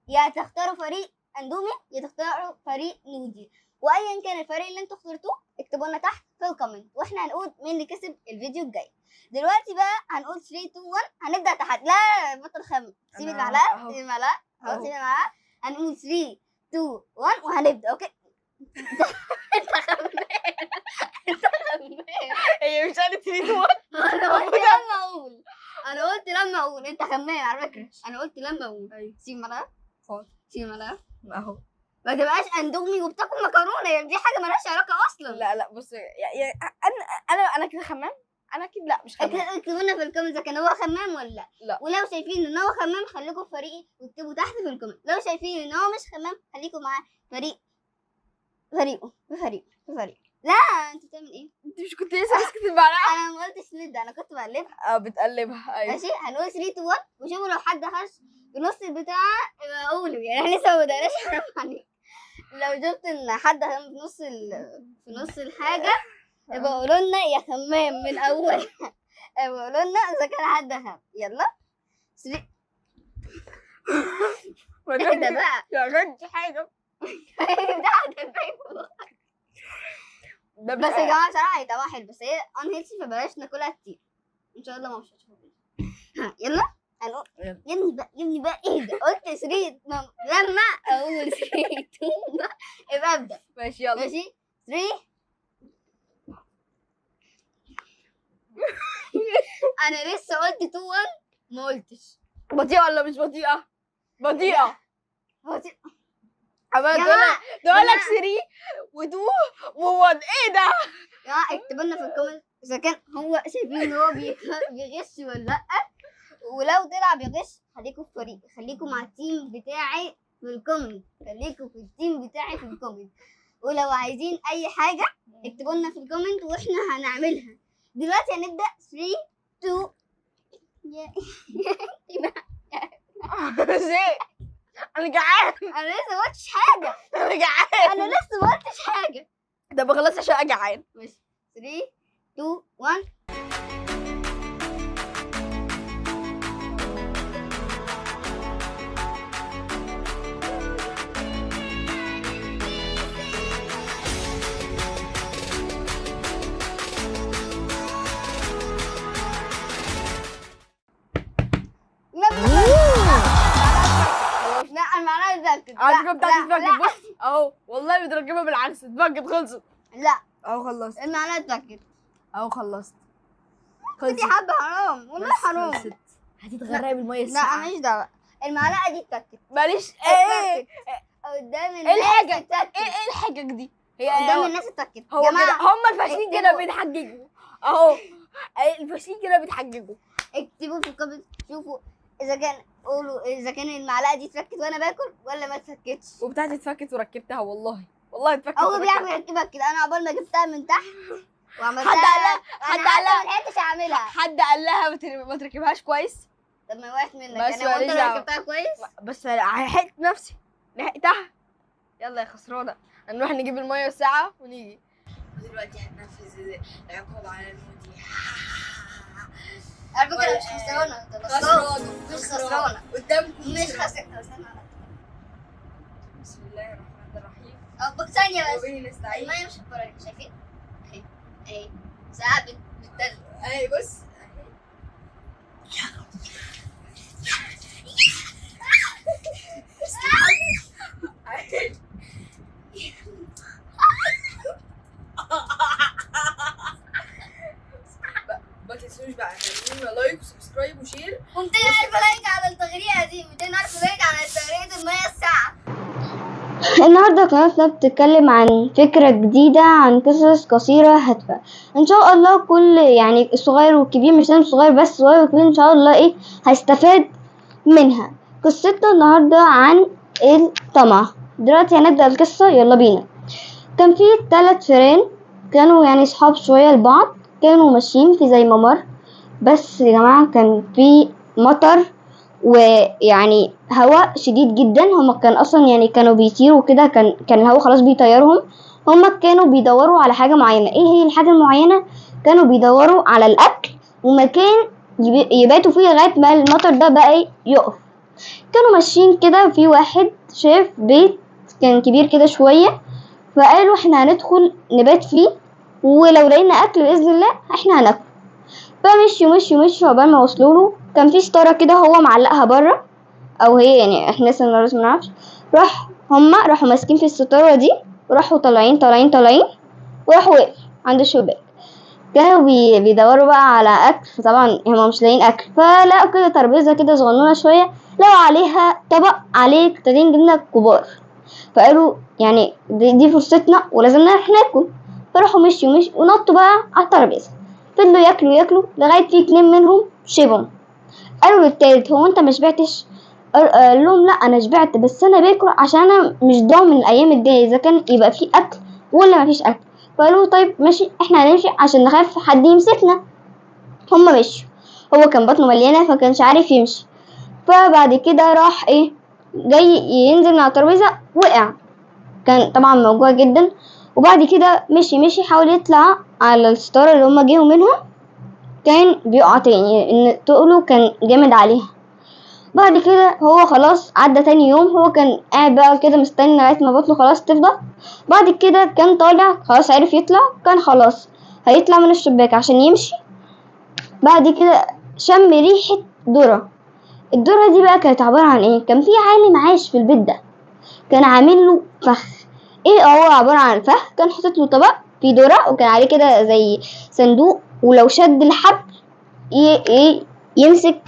يا تختاروا فريق اندومي يا تختاروا فريق نودي، وايا كان الفريق اللي انتوا اخترتوه اكتبوا لنا تحت في الكومنت واحنا هنقول مين اللي كسب الفيديو الجاي. دلوقتي بقى هنقول 3 2 1 هنبدا تحدي. لا بطل خم، سيب المعلقه، سيب المعلقه، خلاص سيب المعلقه. هنقول 3 2 1 وهنبدا. اوكي. انت خمان، انت خمان. هي مش قالت 3 انا قلت لما اقول انت خمان على فكره. انا قلت لما اقول سيب المعلقه، سيب المعلقه اهو. ما تبقاش اندومي وبتاكل مكرونه، يعني دي حاجه مالهاش علاقه اصلا. لا بص يعني انا كده خمام. انا اكيد لا مش خمام. اكتبوا لنا في الكومنت كان هو خمام ولا لا. ولو شايفين ان هو خمام خليكم في فريقي واكتبوا تحت في الكومنت. لو شايفين ان هو مش خمام خليكم معاه فريقه. لا انت بتعمل ايه؟ انت مش كنت لسه ماسكه المعلقه؟ انا ما قلتش ند، انا كنت بقلبها. بتقلبها. ايوه ماشي، هنقول 3 2 1 وشوفوا لو حد خش في نص البتاع يبقى قولوا. يعني احنا لسه ما بدأناش حرام عليك. لو شفت ان حد في نص الحاجه يبقى قولوا لنا يا خمام من اول. يبقى قولوا لنا اذا كان حد خم. يلا ده بقى يا غنج حاجه. بس يا جماعه بصراحه هي طعمها حلو، بس هي ان هيلثي فبلاش ناكلها كتير. ان شاء الله ما مش هتشوفها. يلا هنقول يلا. يا ابني بقى ايه ده؟ قلت 3 لما اقول 3 2 يبقى ابدا. ماشي يلا. ماشي 3. انا لسه قلت 2 1 ما قلتش. بطيئة ولا مش بطيئة؟ بطيئة. هو دي- عمال يا تقول لك جماعة. 3 و2 و1. ايه ده؟ يا جماعه اكتبوا لنا في الكومنت اذا كان هو شايفين ان هو بيغش ولا لا، ولو طلع بيغش خليكوا في فريق، خليكوا مع التيم بتاعي في الكومنت، خليكوا في التيم بتاعي في الكومنت. ولو عايزين اي حاجه اكتبوا لنا في الكومنت واحنا هنعملها. دلوقتي هنبدا 3 2 زي انا جعان. انا لسه ما قلتش حاجه. انا جعان. انا لسه ما قلتش حاجه. ده بخلص عشان انا جعان. ماشي 3 2 1. لا انا معناها اتاكد. على فكرة بتاعتي لا اتفكت. بص اهو والله بتركبها بالعكس. اتفكت خلصت. لا اهو خلصت. المعناها اتاكد. اهو خلصت. دي حبه حرام والله حرام. خلصت. هتتغرقي بالميه لا الساقعة. انا ماليش دعوه. المعلقه دي اتاكد. ماليش ايه قدام ايه الناس الحاجة؟ اتاكد. ايه الحاجة دي؟ هي قدام الناس اتاكد. هو جماعه كده هم الفاشلين كده اكتبوا. بيتحججوا. اهو الفاشلين كده بيتحججوا. اكتبوا في الكومنت شوفوا اذا كان، قولوا اذا كان المعلقه دي اتفكت وانا باكل ولا ما اتفكتش. وبتاعتي اتفكت وركبتها والله اتفكت هو وركبتها. بيعرف يركبها كده. انا عقبال ما جبتها من تحت وعملتها حد قال لها- انا حد قال لها- ما لحقتش اعملها. حد قال لها ما تركبهاش كويس. طب ما وقعت منك. بس انا قلت ماليش انا دعوة. ركبتها كويس. بس لحقت نفسي لحقتها. يلا يا خسرانة هنروح نجيب المية الساعة ونيجي. دلوقتي هننفذ العقاب على المودي. على فكره مش خسرانه، ده خسرانه. مش خسرانه قدامكم مش خسرانه. استنى بسم الله الرحمن الرحيم. بس ثانيه بس. وبه نستعين. الميه مش هتبرد شايفين اهي اهي ساعه بتدل. اهي بص ما تنسوش بقى تعملوا لايك وسبسكرايب وشير. و200,000 لايك على التغريده دي. 200,000 لايك على تغريده الميه الساعه. النهارده قناتنا بتتكلم عن فكرة جديدة عن قصص قصيرة هادفة. ان شاء الله كل يعني الصغير والكبير، مش لازم صغير بس، صغير وكبير ان شاء الله هيستفاد منها. قصتنا النهارده عن الطمع. دلوقتي هنبدأ القصة، يلا بينا. كان في 3 فئران كانوا يعني صحاب شوية لبعض، كانوا ماشيين في زي ممر. بس يا جماعة كان في مطر ويعني هواء شديد جدا. هما كان اصلا يعني كانوا بيطيروا كده، كان الهواء خلاص بيطيرهم. هما كانوا بيدوروا على حاجة معينة. ايه هي الحاجة المعينة؟ كانوا بيدوروا على الاكل ومكان يباتوا فيه لغاية ما المطر ده بقى يقف. كانوا ماشيين كده، في واحد شاف بيت كان كبير كده شوية، فقالوا احنا هندخل نبات فيه ولو لقينا اكل باذن الله احنا هناكل. فمشوا عقبال ما وصلوا له كان في ستاره كده هو معلقها بره، او هي يعني احنا لسه ما نعرفش. راحوا ماسكين في الستاره دي وراحوا طالعين وراحوا وقف عند الشباك. كانوا بيدوروا بقى على اكل، فطبعا هما مش لاقيين اكل، فلقوا كده ترابيزه كده صغنونه شويه، لقوا عليها طبق عليه قطعتين جبنه كبار. فقالوا يعني دي فرصتنا ولازم نروح ناكل. فراحوا مشوا ونطوا بقى على الترابيزه، فضلوا ياكلوا لغايه في 2 منهم شبعوا. قالوا للتالت هو انت ما شبعتش؟ قال لهم لا انا شبعت، بس انا باكل عشان انا مش ضامن الايام الجايه اذا كان يبقى في اكل ولا ما فيش اكل. فقالوا طيب ماشي احنا هنمشي عشان نخاف حد يمسكنا. هما مشوا، هو كان بطنه مليانه فكانش عارف يمشي. فبعد كده راح جاي ينزل من على الترابيزه، وقع، كان طبعا موجوع جدا. وبعد كده مشي حاول يطلع على الستاره اللي هما جيهم منهم، كان بيقع تاني، ان تقله كان جامد عليها. بعد كده هو خلاص عدى تاني يوم، هو كان قاعد بقى كده مستني لغايه ما بطنه خلاص تفضى. بعد كده كان طالع خلاص، عرف يطلع، كان خلاص هيطلع من الشباك عشان يمشي. بعد كده شم ريحه ذره. الذره دي بقى كانت عباره عن ايه؟ كان في عالم عايش في البيت ده، كان عامل له فخ. ايه هو عباره عن فخ، كان حاطط له طبق فيه ذره، وكان عليه كده زي صندوق، ولو شد الحبل يمسك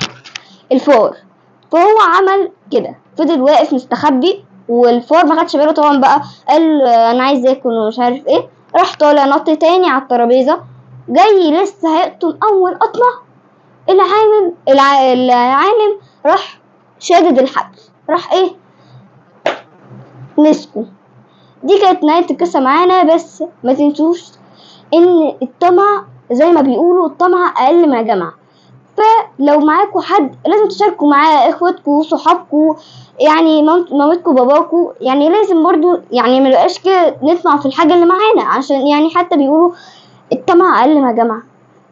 الفار. فهو عمل كده، فضل واقف مستخبي، والفار ما خدش باله طبعا بقى، قال انا عايز اكل ومش عارف ايه. راح طالع نط تاني على الترابيزه، جاي لسه هيقطم اول قطمه، العالم راح شادد الحبل، راح ايه مسكه. دي كانت نهايه القصه معانا. بس ما تنسوش ان الطمع زي ما بيقولوا الطمع اقل ما جمع. فلو معاكوا حد لازم تشاركوا معاه، اخواتكم وصحابكم، يعني مامتكم باباكم، يعني لازم برضو يعني منبقاش كده نطمع في الحاجة اللي معانا، عشان يعني حتى بيقولوا الطمع اقل ما جمع.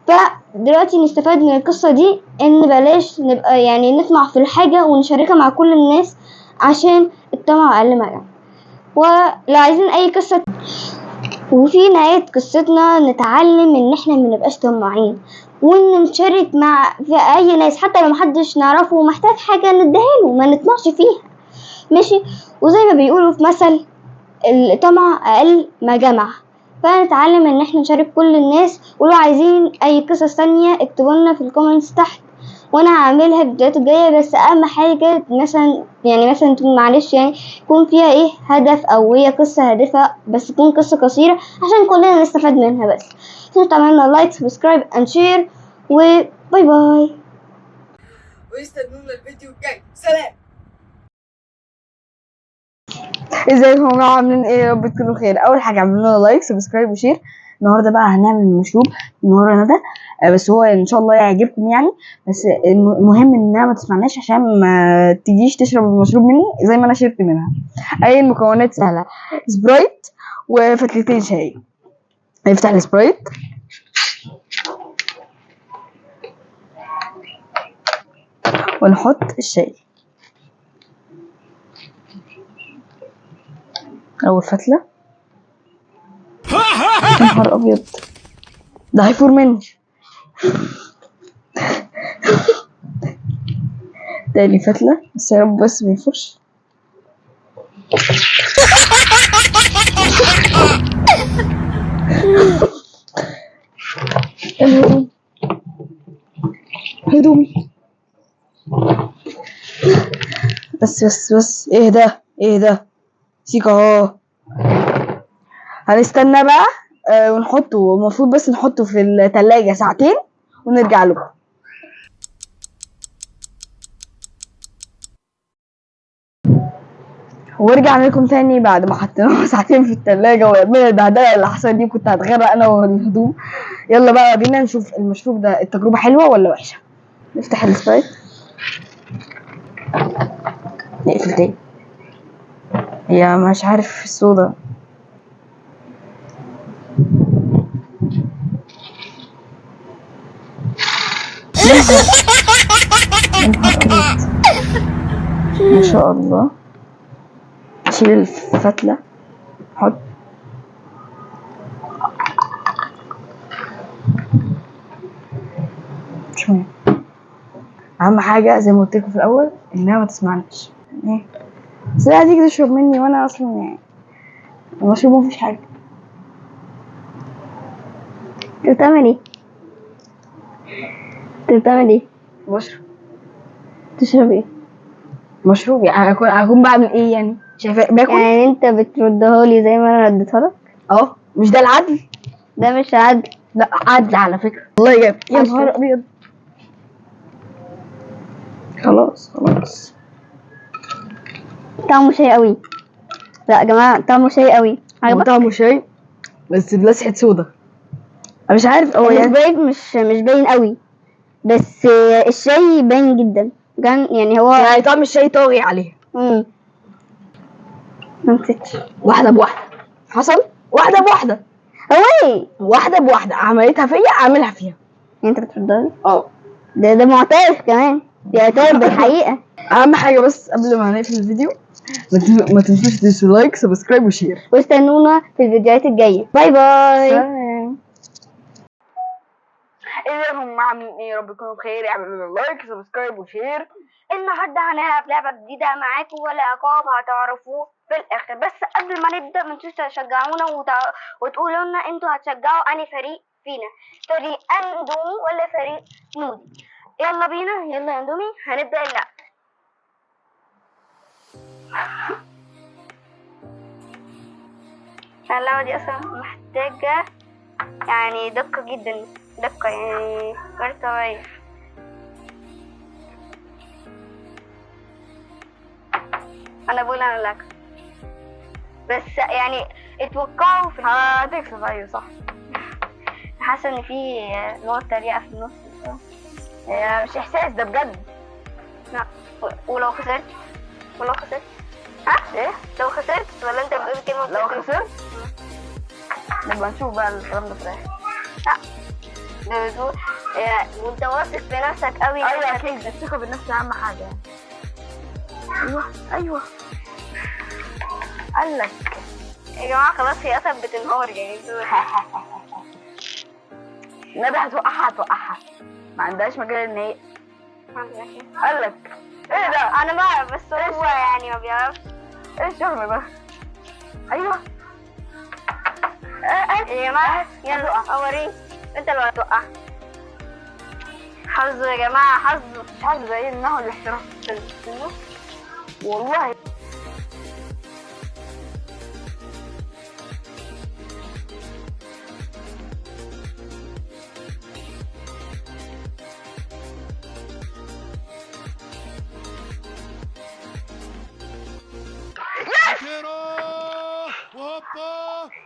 فدلوقتي نستفاد من القصة دي ان بلاش نبقى يعني نطمع في الحاجة ونشاركها مع كل الناس، عشان الطمع اقل ما جمع. ولو عايزين اي قصة وفي نهاية قصتنا نتعلم ان احنا منبقاش طماعين، وان نشارك مع في اي ناس حتى لو محدش نعرفه ومحتاج حاجة نديهاله، ما نطمعش فيها، ماشي. وزي ما بيقولوا في مثل الطمع اقل ما جمع. فنتعلم ان احنا نشارك كل الناس. ولو عايزين اي قصص تانية اكتبوا لنا في الكومنتس تحت، وانا هعملها الفيديوهات الجايه. بس اهم حاجه مثلا يعني مثلا تكون معلش يعني يكون فيها ايه هدف، او هي قصه هادفه، بس تكون قصه قصيره عشان كلنا نستفاد منها. بس تعملنا لايك سبسكرايب اند شير، وباي باي. ويستنونا الفيديو الجاي. سلام. ازيكم يا جماعه، عاملين ايه؟ يا رب تكونوا بخير. اول حاجه اعملوا لنا لايك سبسكرايب وشير. النهارده بقى هنعمل مشروب من ورا ندى، بس هو ان شاء الله يعجبكم يعني. بس المهم انها ما تسمعناش عشان ما تجيش تشرب المشروب مني زي ما انا شربت منها. اي المكونات سهله: سبرايت وفتلتين شاي. نفتح السبرايت ونحط الشاي. اول فتله. يا نهار ابيض، ده هيفور مني. تاني فتله، بس يا رب بس ما يفورش. الهدوم، هدومي. بس ايه ده؟ ايه ده؟ سيكا اهو. هنستنى بقى ونحطه، المفروض بس نحطه في التلاجة ساعتين ونرجع له. ورجعنا لكم تاني بعد ما حطيناه ساعتين في التلاجة، وقبل البهدلة اللي حصلت دي كنت هتغرق انا والهدوم. يلا بقى بينا نشوف المشروب ده التجربة حلوة ولا وحشة. نفتح السبرايت، نقفل تاني. هي مش عارف الصودا. ما شاء الله. شيل الفتلة، حط شوية. أهم حاجة زي ما قلت لكم في الأول إنها ما تسمعناش. بس لا هتيجي تشرب مني وأنا أصلا يعني المشروب مفيش حاجة. انت بتعمل ايه؟ انت بتعمل ايه؟ بشرب تشرب ايه؟ مشروب، يعني أكون بعمل إيه يعني؟ شايفة باكل؟ يعني انت بتردها لي زي ما انا رديتها لك؟ أهو. مش ده العدل؟ ده مش عدل. لا عدل على فكرة. والله جاب. يا نهار أبيض. خلاص. طعمه شاي قوي. لا يا جماعه طعمه شاي قوي. هو عجبك؟ طعمه شاي بس بلسعة صودا. أنا مش عارف هو يعني. السبرايت مش باين قوي، بس الشاي باين جدا. كان يعني هو يعني طعم الشاي طاغي عليه. ما نسيتش. واحدة بواحدة حصل. واحدة بواحدة. هو ايه؟ واحدة بواحدة عملتها فيا أعملها فيها. يعني انت بتردها لي؟ اه. ده معترف كمان. بيعترف بالحقيقة. اهم حاجه بس قبل ما نقفل الفيديو ما تنسوش تدوسوا لايك سبسكرايب وشير. واستنونا في الفيديوهات الجاية. باي باي. سلام. ازيكم عاملين ايه؟ يا رب تكونوا بخير. اعملوا لنا لايك سبسكرايب وشير. النهارده هنلعب لعبة جديدة معاكم والعقاب هتعرفوه في الآخر. بس قبل ما نبدأ منتوش تشجعونا وتقولوا لنا انتوا هتشجعوا أنهي فريق فينا، فريق أندومي ولا فريق نودي. يلا بينا، يلا يا أندومي هنبدأ اللعب. اللعبة دي أصلا محتاجة يعني دقة جدا، دقة يعني غير طبيعية. انا بقول انا لك، بس يعني اتوقعوا في هتكسب. ايوه صح. حاسه ان في نوع تريقه في النص. مش احساس ده بجد. لا. ولو خسرت ها ايه لو خسرت ولا انت بتقول كلمه لو وخسرت؟ خسرت نبقى نشوف بقى الكلام ده في الاخر. لا بتقول وانت واثق في نفسك قوي. ايوه اكيد الثقه بالنفس اهم حاجه يعني. ايوه قال لك يا جماعه خلاص هي اصلا بتنهار يعني. ندى هتوقعها ما عندهاش مجال ان هي. قال لك ايه ده؟ انا بعرف بس هو يعني ما بيعرفش. ايه الشغل ده؟ ايوه يا جماعه يلا اوريك انت اللي هتوقع. حظه يا جماعه، حظه. مش عارف زي انه الاحتراف والله.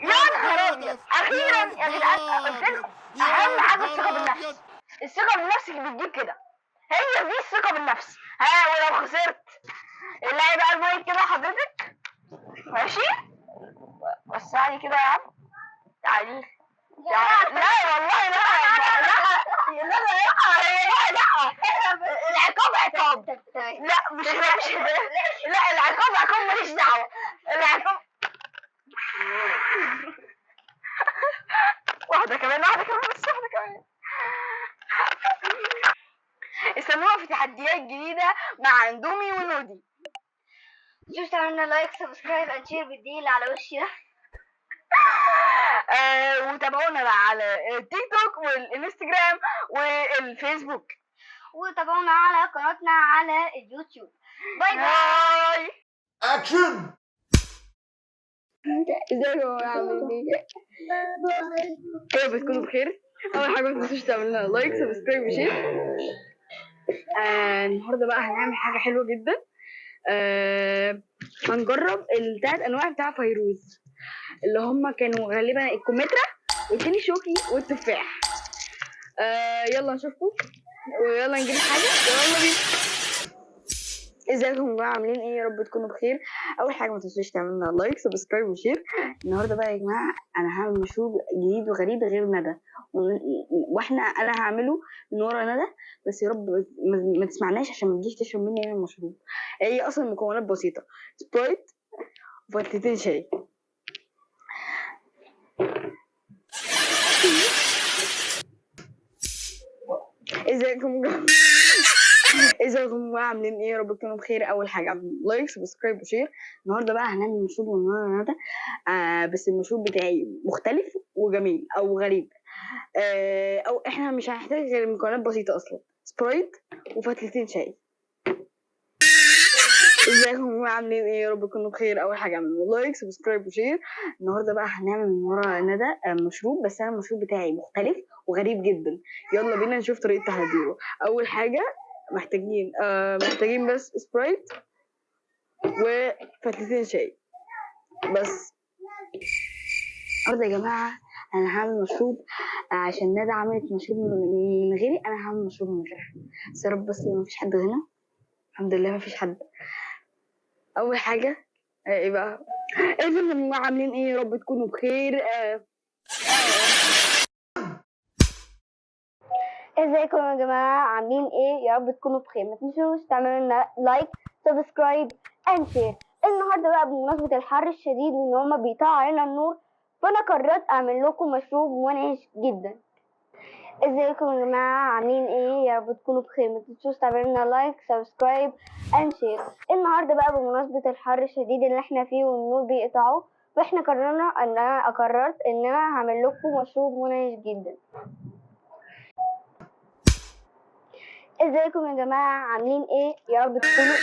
يا نهار ابيض، اخيرا يا جدعان قلت لكم اهم حاجه الثقه بالنفس. الثقه بالنفس اللي بتجيب كده، هي دي الثقه بالنفس. ولو خسرت اللعب بقى المايك كده حضرتك ماشي. وسعني كده يا عم. تعالي. لا والله لا العقاب عقاب. لا مش لا العقاب عقاب ماليش دعوه. العقاب واحده كمان بس واحده كمان. استنونا في تحديات جديده مع اندومي ونودي. شوف تعملنا لايك سبسكرايب انشير بالديل على وشي ده. وتابعونا بقى على التيك توك والانستجرام والفيسبوك. وتابعونا على قناتنا على اليوتيوب. باي باي. Action! ازيكم عاملين ايه؟ يا رب تكونوا بخير. اول حاجه ما تنسوش تعملوا لنا لايك سبسكرايب وشير. النهارده بقى هنعمل حاجه حلوه جدا. هنجرب الثلاث انواع بتاع فيروز اللي هم كانوا غالبا الكمثرى والتاني شوكي والتفاح. يلا نشوفكم ويلا نجيب حاجه. يلا بينا. ازيكم بقى عاملين ايه؟ يا رب تكونوا بخير. اول حاجه ما تنسوش تعملوا لنا لايك سبسكرايب وشير. النهارده بقى يا جماعه انا هعمل مشروب جديد وغريب غير ندى، انا هعمله من ورا ندى. بس يا رب ما تسمعناش عشان ما تجيش تشرب مني انا المشروب. هي اصلا مكونات بسيطه: سبرايت وفتلتين شاي. ازيكم بقى عاملين ايه؟ يا رب تكونوا بخير. اول حاجه اعملوا لايك سبسكرايب وشير. النهارده بقى هنعمل مشروب من ورا ندى. بس المشروب بتاعي مختلف وجميل او غريب. او احنا مش هنحتاج غير مكونات بسيطه اصلا: سبرايت وفتلتين شاي. ازيكم عاملين ايه؟ يا رب تكونوا بخير. اول حاجه اعملوا لايك سبسكرايب وشير. النهارده بقى هنعمل من ورا ندى مشروب، بس انا المشروب بتاعي مختلف وغريب جدا. يلا بينا نشوف طريقه تحضيره. اول حاجه محتاجين بس سبرايت وفتلتين شاي بس. النهارده يا جماعه انا هعمل مشروب عشان ندى عملت مشروب من غيري، انا هعمل مشروب من غيرها. بس يا رب بس مفيش حد هنا، الحمد لله مفيش حد. اول حاجه ايه بقى؟ ازيكم عاملين ايه؟ يا رب تكونوا بخير. ازيكم يا جماعة، عاملين ايه؟ يا رب تكونوا بخير. ما تنسوش تعملوا لنا لايك، سبسكرايب اند شير. النهارده بقى بمناسبة الحر الشديد وان هما بيقطعوا علينا النور، فانا قررت اعمل لكم مشروب منعش جدا. ازيكم يا جماعة، عاملين ايه؟ يا رب تكونوا بخير. ما تنسوش تعملوا لنا لايك، سبسكرايب اند شير. النهارده بقى بمناسبة الحر الشديد اللي احنا فيه والنور بيقطعه، فاحنا قررت ان انا هعمل لكم مشروب منعش جدا. ازيكم يا جماعة، عاملين ايه؟ يا رب تكونوا